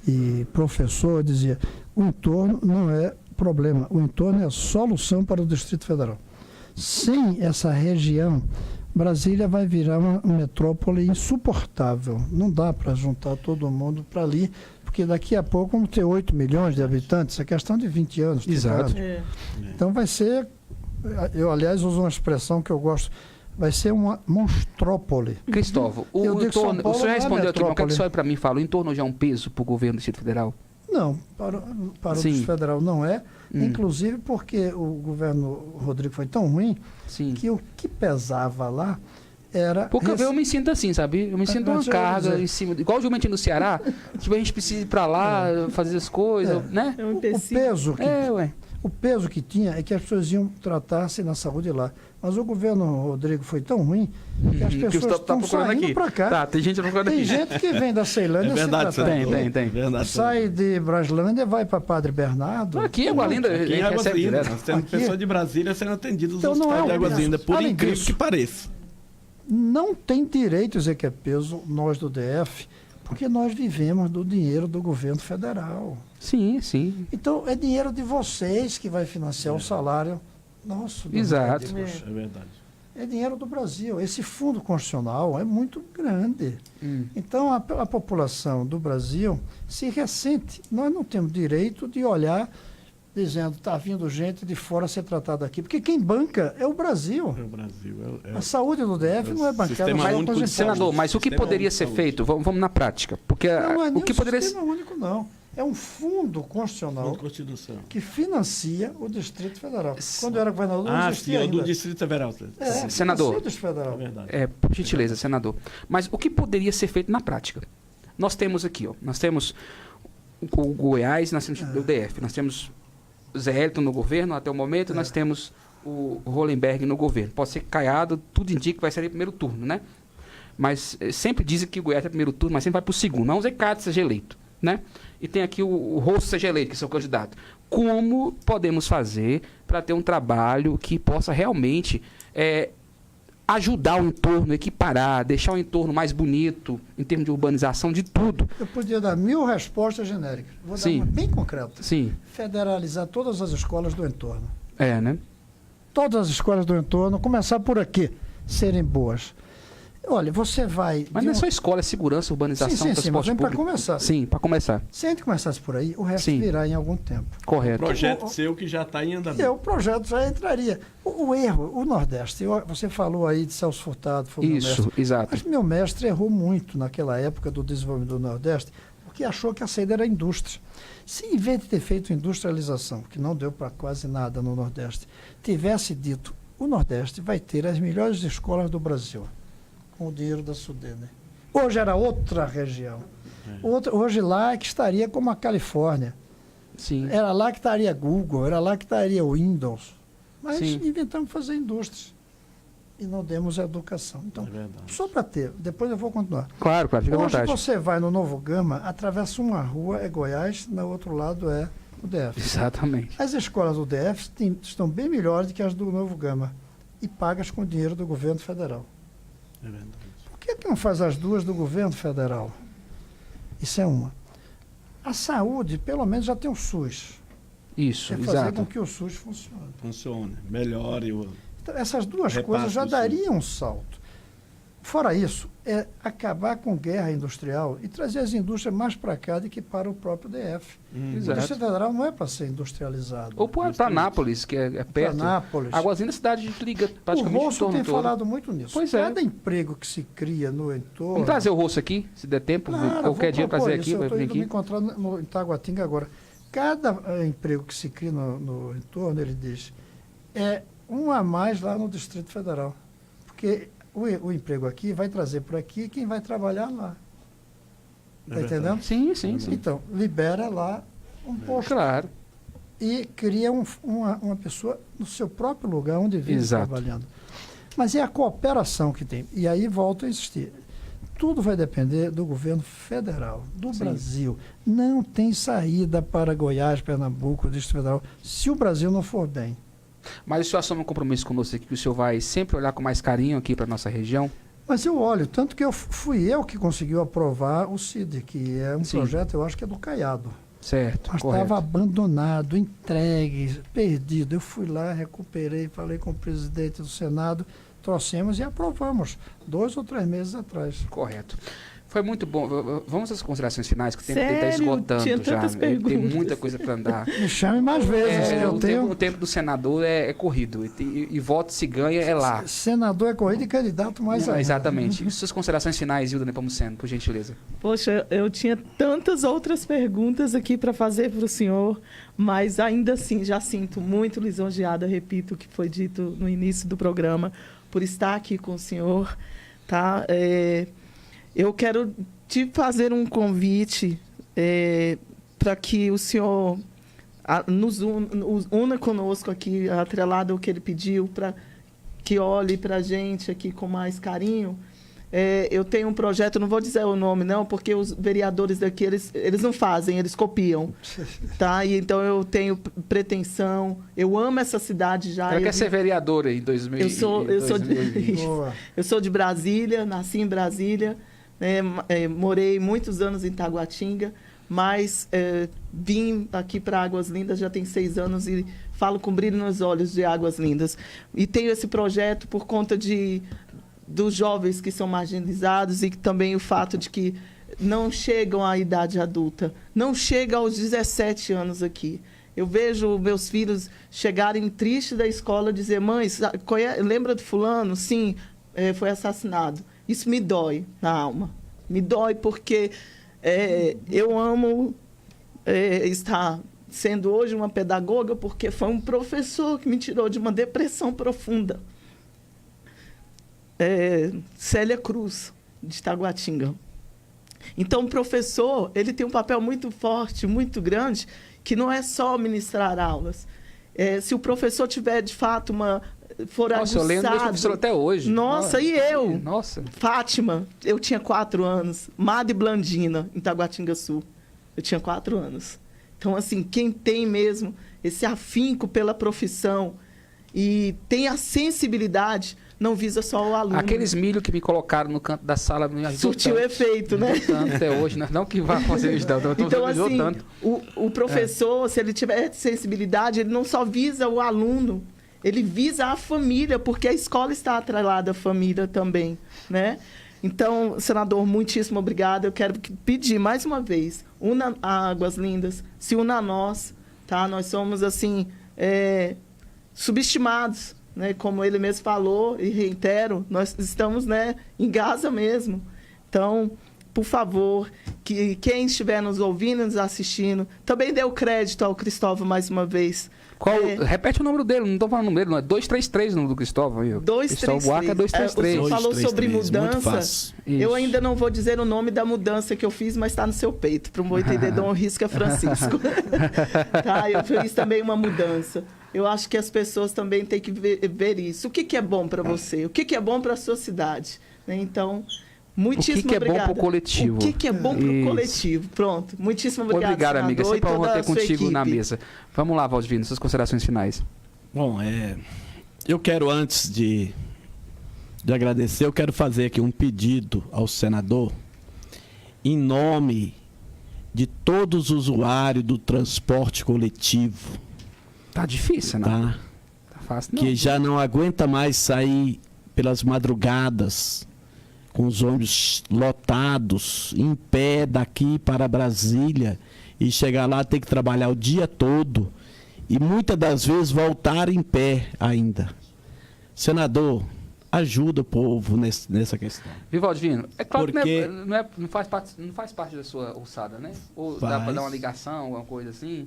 Speaker 2: e professor, eu dizia, o entorno não é problema, o entorno é a solução para o Distrito Federal. Sem essa região, Brasília vai virar uma metrópole insuportável. Não dá para juntar todo mundo para ali, porque daqui a pouco vamos ter 8 milhões de habitantes, é questão de 20 anos.
Speaker 1: Exato.
Speaker 2: Então vai ser, eu aliás uso uma expressão que eu gosto, vai ser uma monstrópole.
Speaker 1: Cristóvão, o senhor respondeu aqui, mas o que o senhor para mim fala? O entorno já é um peso para o governo do Distrito Federal?
Speaker 2: Não, para o Distrito Federal não é, inclusive porque o governo Rodrigo foi tão ruim que o que pesava lá era...
Speaker 1: Porque eu me sinto assim, sabe? Eu me sinto uma carga em cima, igual o jumentinho no Ceará, tipo, a gente precisa ir para lá, fazer as coisas, né?
Speaker 3: É um
Speaker 2: o peso que tinha é que as pessoas iam tratar-se na saúde lá. Mas o governo Rodrigo foi tão ruim que as pessoas estão saindo para cá.
Speaker 1: Tá, tem gente procurando aqui.
Speaker 2: Tem gente que vem da Ceilândia
Speaker 4: é verdade,
Speaker 1: tem.
Speaker 4: Verdade,
Speaker 2: sai de Braslândia, vai para Padre Bernardo.
Speaker 1: Aqui em Água Linda,
Speaker 4: aqui em Águas Lindas. Nós temos pessoas de Brasília sendo atendidas nos hospitais de Águas Lindas, por incrível que pareça.
Speaker 2: Não tem direito a dizer que é peso nós do DF, porque nós vivemos do dinheiro do governo federal.
Speaker 1: Sim, sim.
Speaker 2: Então, é dinheiro de vocês que vai financiar o salário nosso.
Speaker 1: Exato.
Speaker 4: É verdade.
Speaker 2: É dinheiro do Brasil. Esse fundo constitucional é muito grande. Então, a população do Brasil se ressente. Nós não temos direito de olhar dizendo está vindo gente de fora ser tratada aqui. Porque quem banca é o Brasil.
Speaker 4: É o Brasil.
Speaker 2: A saúde do DF não é bancada.
Speaker 1: Senador, mas o que poderia ser feito? Vamos na prática. Porque
Speaker 2: não é nem
Speaker 1: o que poderia ser...
Speaker 2: sistema único, não. É um fundo constitucional que financia o Distrito Federal. Quando eu era governador, não existia ainda.
Speaker 4: Do Distrito Federal.
Speaker 1: Senador,
Speaker 2: Federal.
Speaker 4: É verdade.
Speaker 1: Por gentileza, senador. Mas o que poderia ser feito na prática? Nós temos aqui, nós temos o Goiás, nós temos o DF, nós temos Zé Elton no governo até o momento, nós temos o Hollenberg no governo. Pode ser Caiado, tudo indica que vai ser em primeiro turno, né? Mas sempre dizem que o Goiás é primeiro turno, mas sempre vai para o segundo. Vamos ver que Caiado seja eleito, né? E tem aqui o Rosso seja eleito, que é o seu candidato. Como podemos fazer para ter um trabalho que possa realmente ajudar o entorno, equiparar, deixar o entorno mais bonito, em termos de urbanização, de tudo?
Speaker 2: Eu podia dar 1000 respostas genéricas. Vou dar uma bem concreta.
Speaker 1: Sim.
Speaker 2: Federalizar todas as escolas do entorno.
Speaker 1: Né?
Speaker 2: Todas as escolas do entorno, começar por aqui, serem boas. Olha, você vai...
Speaker 1: Mas não é só escola, é segurança, urbanização, transporte público.
Speaker 2: Para começar.
Speaker 1: Sim, para começar.
Speaker 2: Se a gente começasse por aí, o resto virá em algum tempo.
Speaker 1: Correto.
Speaker 4: O projeto seu que já está em andamento.
Speaker 2: O projeto já entraria. O erro, o Nordeste, você falou aí de Celso Furtado, foi meu mestre.
Speaker 1: Exato.
Speaker 2: Mas meu mestre errou muito naquela época do desenvolvimento do Nordeste, porque achou que a saída era a indústria. Se, em vez de ter feito industrialização, que não deu para quase nada no Nordeste, tivesse dito, o Nordeste vai ter as melhores escolas do Brasil, com o dinheiro da Sudene. Hoje era outra região. Hoje lá é que estaria como a Califórnia.
Speaker 1: Sim.
Speaker 2: Era lá que estaria Google, era lá que estaria o Windows. Mas
Speaker 1: Sim.
Speaker 2: inventamos fazer indústria. E não demos educação. Então, só para ter, depois eu vou continuar.
Speaker 1: Claro, fica à
Speaker 2: Hoje
Speaker 1: vontade.
Speaker 2: você vai no Novo Gama, atravessa uma rua, é Goiás, no outro lado é o DF.
Speaker 1: Exatamente.
Speaker 2: As escolas do DF estão bem melhores do que as do Novo Gama e pagas com dinheiro do governo federal.
Speaker 4: É verdade.
Speaker 2: Por que não faz as duas do governo federal? Isso é uma. A saúde, pelo menos, já tem o SUS.
Speaker 1: Isso,
Speaker 2: É fazer
Speaker 1: exato.
Speaker 2: com que o SUS funcione.
Speaker 4: Funciona. Melhore o...
Speaker 2: Então, essas duas
Speaker 4: Repasse
Speaker 2: coisas já
Speaker 4: do
Speaker 2: dariam um salto. Fora isso, é acabar com guerra industrial e trazer as indústrias mais para cá do que para o próprio DF. A indústria
Speaker 1: Exato.
Speaker 2: federal não é para ser industrializada.
Speaker 1: Ou para Anápolis, que é perto.
Speaker 2: Anápolis.
Speaker 1: Águas Lindas, cidade que liga
Speaker 2: O
Speaker 1: praticamente em
Speaker 2: Rosso
Speaker 1: torno
Speaker 2: tem
Speaker 1: todo.
Speaker 2: falado muito nisso.
Speaker 1: Pois é.
Speaker 2: Cada emprego que se cria no entorno...
Speaker 1: Vamos trazer o Rosso aqui, se der tempo,
Speaker 2: Claro,
Speaker 1: qualquer
Speaker 2: vou
Speaker 1: dia
Speaker 2: propor
Speaker 1: trazer
Speaker 2: isso.
Speaker 1: aqui,
Speaker 2: Eu
Speaker 1: vai
Speaker 2: estou
Speaker 1: vir
Speaker 2: indo me
Speaker 1: aqui.
Speaker 2: encontrar em Taguatinga agora. Cada emprego que se cria no entorno, ele diz, é um a mais lá no Distrito Federal. Porque o emprego aqui vai trazer por aqui quem vai trabalhar lá. Está entendendo?
Speaker 1: Sim, sim, sim.
Speaker 2: Então, libera lá um posto
Speaker 1: Claro.
Speaker 2: e cria uma pessoa no seu próprio lugar, onde vive
Speaker 1: Exato.
Speaker 2: trabalhando. Mas é a cooperação que tem. E aí volta a existir. Tudo vai depender do governo federal, do
Speaker 1: Sim.
Speaker 2: Brasil. Não tem saída para Goiás, Pernambuco, Distrito Federal, se o Brasil não for bem.
Speaker 1: Mas o senhor assume um compromisso conosco aqui, que o senhor vai sempre olhar com mais carinho aqui para nossa região?
Speaker 2: Mas eu olho, tanto que fui eu que conseguiu aprovar o CID, que é um
Speaker 1: Sim.
Speaker 2: projeto, eu acho que é do Caiado.
Speaker 1: Certo,
Speaker 2: Mas
Speaker 1: correto.
Speaker 2: estava abandonado, entregue, perdido. Eu fui lá, recuperei, falei com o presidente do Senado, trouxemos e aprovamos 2 ou 3 meses atrás.
Speaker 1: Correto. Foi muito bom. Vamos às considerações finais, que o tempo está
Speaker 3: Sério?
Speaker 1: esgotando
Speaker 3: Tinha
Speaker 1: já.
Speaker 3: tantas
Speaker 1: Tem
Speaker 3: perguntas.
Speaker 1: muita coisa para andar.
Speaker 2: Me chame mais vezes, que eu tenho...
Speaker 1: O tempo do senador é corrido. E voto se ganha é lá.
Speaker 2: Senador é corrido e candidato mais ainda.
Speaker 1: Exatamente. E suas considerações finais, Hilda Nepomuceno, por gentileza.
Speaker 3: Poxa, eu tinha tantas outras perguntas aqui para fazer para o senhor, mas ainda assim já sinto muito lisonjeada, repito o que foi dito no início do programa, por estar aqui com o senhor. Tá? Eu quero te fazer um convite para que o senhor nos una conosco aqui, atrelado ao que ele pediu, para que olhe para a gente aqui com mais carinho. Eu tenho um projeto, não vou dizer o nome não, porque os vereadores daqui, eles não fazem, eles copiam. Tá? E então eu tenho pretensão, eu amo essa cidade já.
Speaker 1: Ela quer ser vereadora em 2020.
Speaker 3: Eu sou de Brasília, nasci em Brasília, morei muitos anos em Taguatinga, mas vim aqui para Águas Lindas já tem 6 anos e falo com brilho nos olhos de Águas Lindas. E tenho esse projeto por conta dos jovens que são marginalizados e também o fato de que não chegam à idade adulta, não chegam aos 17 anos aqui. Eu vejo meus filhos chegarem tristes da escola e dizer, mãe, lembra de fulano? Sim, foi assassinado. Isso me dói na alma. Me dói porque eu amo estar sendo hoje uma pedagoga, porque foi um professor que me tirou de uma depressão profunda. Célia Cruz, de Taguatinga. Então, o professor, ele tem um papel muito forte, muito grande, que não é só ministrar aulas. Se o professor tiver, de fato, for
Speaker 1: Nossa, eu lembro desse professor até hoje.
Speaker 3: Nossa, e eu?
Speaker 1: Nossa.
Speaker 3: Fátima, eu tinha 4 anos. Madre Blandina, em Taguatinga Sul. Eu tinha 4 anos. Então, assim, quem tem mesmo esse afinco pela profissão e tem a sensibilidade, não visa só o aluno.
Speaker 1: Aqueles milho que me colocaram no canto da sala me ajudou
Speaker 3: surtiu
Speaker 1: tanto.
Speaker 3: efeito, né?
Speaker 1: Tanto até hoje, não que vá fazer isso,
Speaker 3: então, assim,
Speaker 1: tanto.
Speaker 3: O professor, se ele tiver sensibilidade, ele não só visa o aluno, ele visa a família, porque a escola está atrelada à família também, né? Então, senador, muitíssimo obrigado. Eu quero pedir mais uma vez, una a Águas Lindas, se una a nós, tá? Nós somos, assim, subestimados, né? Como ele mesmo falou, e reitero, nós estamos, né, em Gaza mesmo. Então, por favor, que quem estiver nos ouvindo, nos assistindo, também dê o crédito ao Cristóvão mais uma vez.
Speaker 1: Repete o número dele, não estou falando o número, não é 233 o número do Cristóvão.
Speaker 3: 233.
Speaker 1: Cristóvão Buarque é 233.
Speaker 3: O senhor falou sobre mudança. Eu
Speaker 1: Isso.
Speaker 3: ainda não vou dizer o nome da mudança que eu fiz, mas está no seu peito, para um bom entendedor, Risca Francisco. Tá, eu fiz também uma mudança. Eu acho que as pessoas também têm que ver isso. O que é bom para você? O que é bom para a sua cidade? Né? Então, muitíssimo obrigada.
Speaker 1: O que é bom para o coletivo?
Speaker 3: O que é bom para o coletivo? Pronto. Muitíssimo obrigada,
Speaker 1: Obrigado,
Speaker 3: senador,
Speaker 1: amiga. Sempre
Speaker 3: e toda
Speaker 1: vou ter
Speaker 3: a sua
Speaker 1: contigo
Speaker 3: equipe.
Speaker 1: na mesa. Vamos lá, Valdivino, suas considerações finais.
Speaker 4: Bom, eu quero, antes de agradecer, eu quero fazer aqui um pedido ao senador, em nome de todos os usuários do transporte coletivo.
Speaker 1: Tá difícil, né? Tá fácil, não.
Speaker 4: Que já não aguenta mais sair pelas madrugadas com os ônibus lotados, em pé daqui para Brasília, e chegar lá ter que trabalhar o dia todo e muitas das vezes voltar em pé ainda. Senador, ajuda o povo nessa questão.
Speaker 1: Vivaldino, é claro
Speaker 4: Porque...
Speaker 1: que não faz parte da sua alçada, né? Ou dá para dar uma ligação, alguma coisa assim?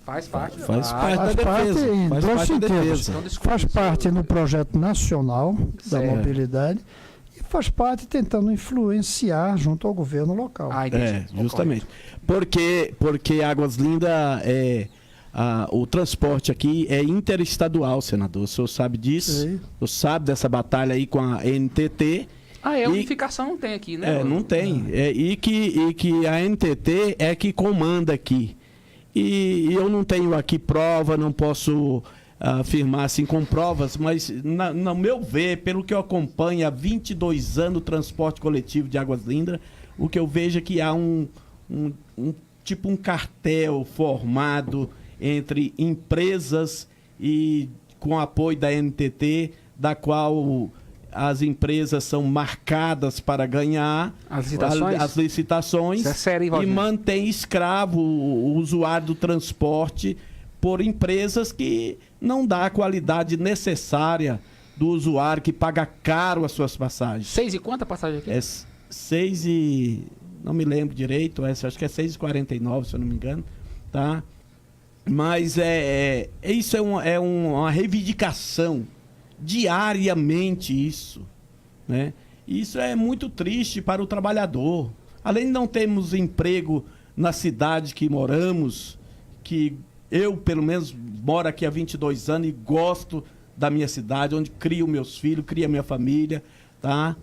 Speaker 1: Faz parte.
Speaker 4: Faz parte
Speaker 2: Faz
Speaker 4: da
Speaker 2: parte
Speaker 4: defesa.
Speaker 2: em
Speaker 4: Faz
Speaker 2: dois
Speaker 4: parte da
Speaker 2: sentidos.
Speaker 4: defesa.
Speaker 1: Então, desculpa,
Speaker 2: Faz parte no projeto nacional da
Speaker 1: Certo.
Speaker 2: mobilidade e faz parte tentando influenciar junto ao governo local.
Speaker 1: Ah, entendi.
Speaker 4: Justamente. Porque Águas Lindas o transporte aqui é interestadual, senador. O senhor sabe disso?
Speaker 2: Sim.
Speaker 4: O senhor sabe dessa batalha aí com a NTT.
Speaker 1: A unificação não tem aqui, né?
Speaker 4: Não tem. E que a NTT é que comanda aqui. E eu não tenho aqui prova, não posso afirmar assim com provas, mas no meu ver, pelo que eu acompanho há 22 anos o transporte coletivo de Águas Lindas, o que eu vejo é que há um cartel formado entre empresas e com apoio da NTT, da qual as empresas são marcadas para ganhar as licitações
Speaker 1: Isso é sério, hein,
Speaker 4: e
Speaker 1: Valdinho?
Speaker 4: mantém escravo o usuário do transporte por empresas que não dá a qualidade necessária do usuário, que paga caro as suas passagens.
Speaker 1: 6 e quanto a passagem aqui?
Speaker 4: É 6 e... não me lembro direito, acho que é 6,49, se eu não me engano, tá? Mas isso é uma reivindicação diariamente, isso, né? Isso é muito triste para o trabalhador. Além de não termos emprego na cidade que moramos, que eu, pelo menos, moro aqui há 22 anos e gosto da minha cidade, onde crio meus filhos, crio a minha família, tá?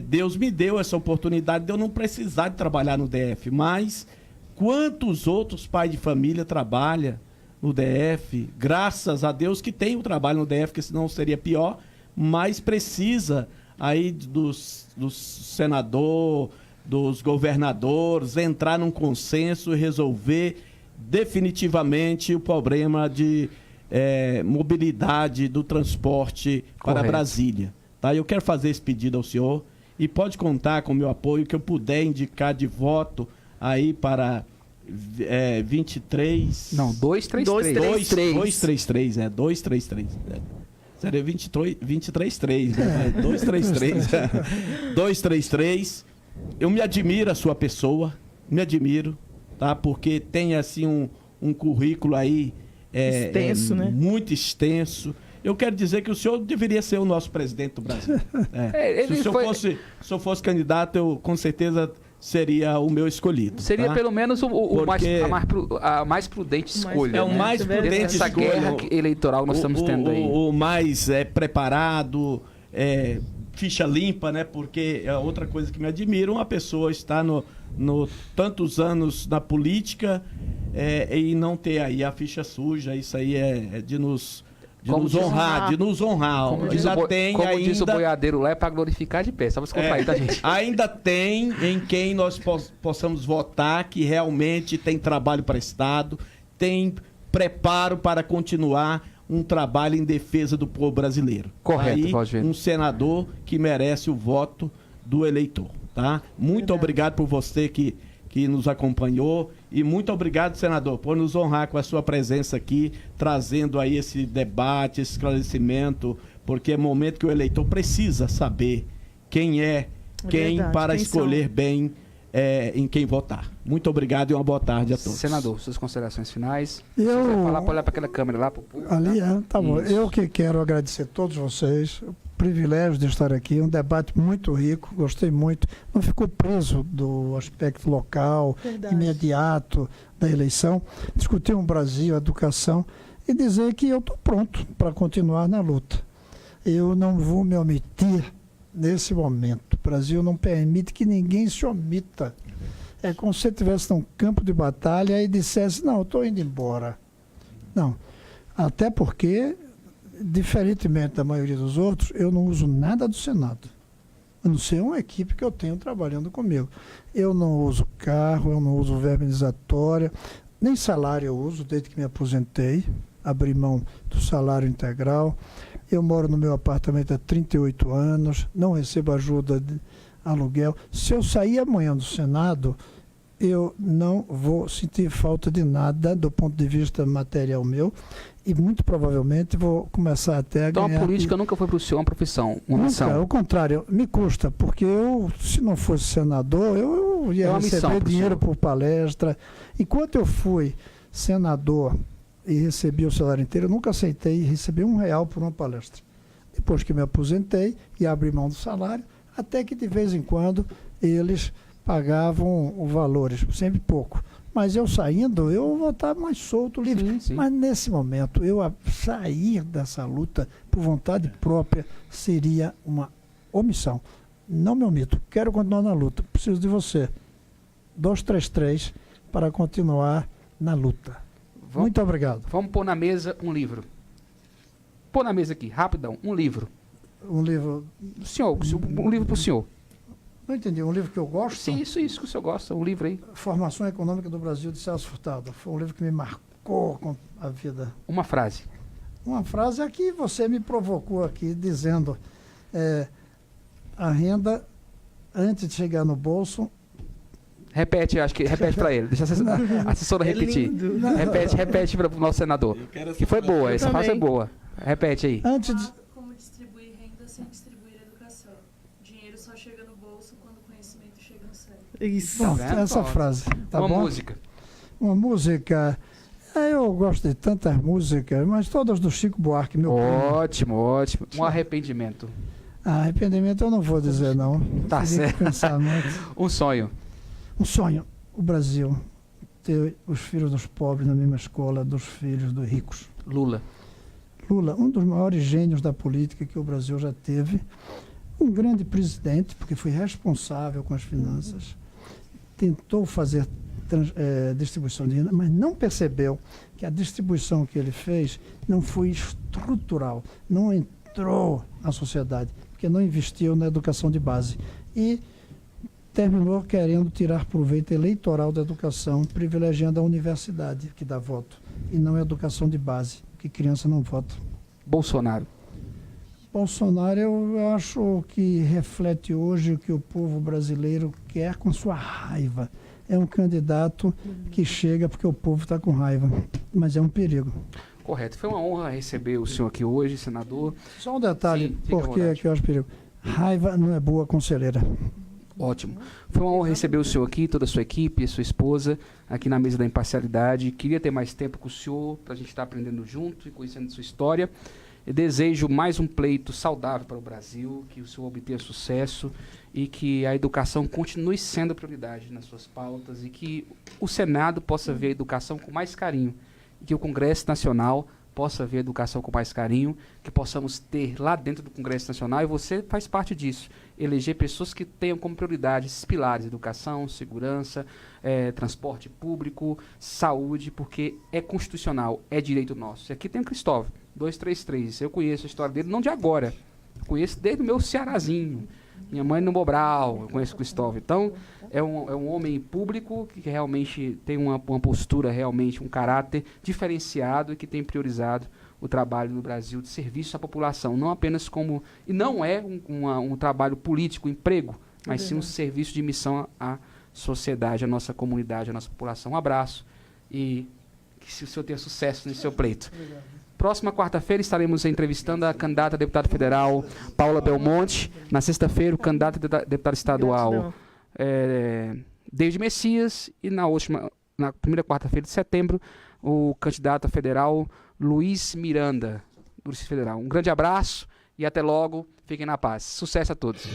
Speaker 4: Deus me deu essa oportunidade de eu não precisar de trabalhar no DF, mas quantos outros pais de família trabalham no DF? Graças a Deus que tem o trabalho no DF, que senão seria pior, mas precisa aí dos senadores, dos governadores, entrar num consenso e resolver definitivamente o problema de mobilidade do transporte para Brasília. Tá? Eu quero fazer esse pedido ao senhor e pode contar com o meu apoio, que eu puder indicar de voto aí para 23...
Speaker 1: Não, 233.
Speaker 4: 233, 233. Seria 23,3, né? 233. 233. Eu me admiro a sua pessoa, me admiro, tá? Porque tem assim um currículo aí
Speaker 3: extenso, né?
Speaker 4: Muito extenso. Eu quero dizer que o senhor deveria ser o nosso presidente do Brasil. Se o senhor fosse candidato, eu com certeza seria o meu escolhido.
Speaker 1: Seria
Speaker 4: tá?
Speaker 1: pelo menos a mais prudente escolha.
Speaker 4: É o mais prudente
Speaker 1: essa guerra eleitoral que nós estamos tendo aí.
Speaker 4: O mais preparado, ficha limpa, né? Porque é outra coisa que me admira, uma pessoa estar no tantos anos na política e não ter aí a ficha suja. Isso aí é de nos honrar.
Speaker 1: Como diz o boiadeiro lá, é para glorificar de pé. Só você comprar aí, tá, gente?
Speaker 4: Ainda tem em quem nós possamos votar que realmente tem trabalho prestado, tem preparo para continuar um trabalho em defesa do povo brasileiro.
Speaker 1: Correto,
Speaker 4: aí, um senador que merece o voto do eleitor, tá? Muito obrigado por você que nos acompanhou e muito obrigado, senador, por nos honrar com a sua presença aqui, trazendo aí esse debate, esse esclarecimento, porque é momento que o eleitor precisa saber quem é quem
Speaker 3: Verdade,
Speaker 4: para
Speaker 3: quem
Speaker 4: escolher bem em quem votar. Muito obrigado e uma boa tarde a todos.
Speaker 1: Senador, suas considerações finais.
Speaker 2: Eu-
Speaker 1: Se você falar, pode olhar para aquela câmera lá. Pro público,
Speaker 2: Ali,
Speaker 1: tá?
Speaker 2: tá bom.
Speaker 1: Isso.
Speaker 2: Eu que quero agradecer a todos vocês, o privilégio de estar aqui, um debate muito rico, gostei muito. Não ficou preso do aspecto local,
Speaker 3: Verdade.
Speaker 2: imediato da eleição. Discutir um Brasil, educação e dizer que eu estou pronto para continuar na luta. Eu não vou me omitir nesse momento. O Brasil não permite que ninguém se omita. É como se você estivesse num campo de batalha e dissesse, não, eu estou indo embora. Não. Até porque, diferentemente da maioria dos outros, eu não uso nada do Senado. A não ser uma equipe que eu tenho trabalhando comigo. Eu não uso carro, eu não uso verba indenizatória, nem salário eu uso desde que me aposentei. Abri mão do salário integral. Eu moro no meu apartamento há 38 anos, não recebo ajuda de aluguel. Se eu sair amanhã do Senado, eu não vou sentir falta de nada do ponto de vista material meu e muito provavelmente vou começar até a
Speaker 1: Então
Speaker 2: ganhar...
Speaker 1: a política nunca foi para o senhor uma profissão, uma
Speaker 2: Nunca,
Speaker 1: missão.
Speaker 2: ao contrário, me custa, porque eu, se não fosse senador, eu
Speaker 1: É
Speaker 2: ia
Speaker 1: uma missão
Speaker 2: receber
Speaker 1: pro
Speaker 2: dinheiro
Speaker 1: senhor.
Speaker 2: por palestra. Enquanto eu fui senador e recebi o salário inteiro, eu nunca aceitei receber R$1 por uma palestra. Depois que me aposentei e abri mão do salário, até que de vez em quando eles pagavam os valores, sempre pouco. Mas eu saindo, eu vou estar mais solto, livre.
Speaker 1: Sim, sim.
Speaker 2: Mas nesse momento, sair dessa luta por vontade própria seria uma omissão. Não me omito, quero continuar na luta. Preciso de você. 233 para continuar na luta. Muito obrigado.
Speaker 1: Vamos pôr na mesa um livro. Pôr na mesa aqui, rapidão, um livro.
Speaker 2: Um livro...
Speaker 1: Senhor, um livro para o senhor.
Speaker 2: Não entendi, um livro que eu gosto?
Speaker 1: Sim, isso que o senhor gosta, um livro aí.
Speaker 2: Formação Econômica do Brasil, de Celso Furtado. Foi um livro que me marcou com a vida.
Speaker 1: Uma frase.
Speaker 2: Uma frase é que você me provocou aqui, dizendo a renda, antes de chegar no bolso...
Speaker 1: Repete, acho que repete para ele. Deixa a assessora repetir.
Speaker 3: lindo.
Speaker 1: Repete para o nosso senador. Que foi boa, essa frase é boa. Repete aí.
Speaker 2: Antes de...
Speaker 10: Como distribuir renda sem distribuir educação. Dinheiro só chega no bolso quando o conhecimento chega no cérebro.
Speaker 3: Isso.
Speaker 2: Bom,
Speaker 1: vendo?
Speaker 2: essa
Speaker 1: Ó,
Speaker 2: frase, tá
Speaker 1: uma
Speaker 2: bom?
Speaker 1: música.
Speaker 2: Uma música... eu gosto de tantas músicas, mas todas do Chico Buarque, meu primo.
Speaker 1: Ótimo, ótimo. Um arrependimento.
Speaker 2: Arrependimento eu não vou dizer, não.
Speaker 1: Tá
Speaker 2: Teria que
Speaker 1: certo.
Speaker 2: pensar muito.
Speaker 1: Um sonho.
Speaker 2: Um sonho, o Brasil, ter os filhos dos pobres na mesma escola dos filhos dos ricos.
Speaker 1: Lula.
Speaker 2: Lula, um dos maiores gênios da política que o Brasil já teve, um grande presidente, porque foi responsável com as finanças, tentou fazer distribuição de renda, mas não percebeu que a distribuição que ele fez não foi estrutural, não entrou na sociedade, porque não investiu na educação de base. E terminou querendo tirar proveito eleitoral da educação, privilegiando a universidade, que dá voto, e não a educação de base, que criança não vota.
Speaker 1: Bolsonaro.
Speaker 2: Bolsonaro, eu acho que reflete hoje o que o povo brasileiro quer com sua raiva. É um candidato que chega porque o povo está com raiva, mas é um perigo.
Speaker 1: Correto. Foi uma honra receber o senhor aqui hoje, senador.
Speaker 2: Só um detalhe,
Speaker 1: Sim, fica à
Speaker 2: porque
Speaker 1: vontade.
Speaker 2: que eu acho perigo. Raiva não é boa conselheira.
Speaker 1: Ótimo. Foi uma honra receber o senhor aqui, toda a sua equipe, a sua esposa, aqui na mesa da imparcialidade. Queria ter mais tempo com o senhor, para a gente estar aprendendo junto e conhecendo sua história. Eu desejo mais um pleito saudável para o Brasil, que o senhor obtenha sucesso e que a educação continue sendo prioridade nas suas pautas e que o Senado possa ver a educação com mais carinho e que o Congresso Nacional possa ver a educação com mais carinho, que possamos ter lá dentro do Congresso Nacional, e você faz parte disso, eleger pessoas que tenham como prioridade esses pilares: educação, segurança, transporte público, saúde, porque é constitucional, é direito nosso. E aqui tem o Cristóvão, 233, eu conheço a história dele, não de agora, eu conheço desde o meu Cearazinho, minha mãe no Mobral, eu conheço o Cristóvão. Então, é um homem público que realmente tem uma postura, realmente um caráter diferenciado e que tem priorizado o trabalho no Brasil de serviço à população, não apenas como... E não é um trabalho político, emprego, mas sim um serviço de missão à sociedade, à nossa comunidade, à nossa população. Um abraço e que o senhor tenha sucesso nesse seu pleito. próxima quarta-feira estaremos entrevistando a candidata a deputada federal Paula Belmonte. Na sexta-feira, o candidato a deputado estadual David Messias. E na primeira quarta-feira de setembro, o candidato a federal Luiz Miranda, do Distrito Federal. Um grande abraço e até logo. Fiquem na paz. Sucesso a todos.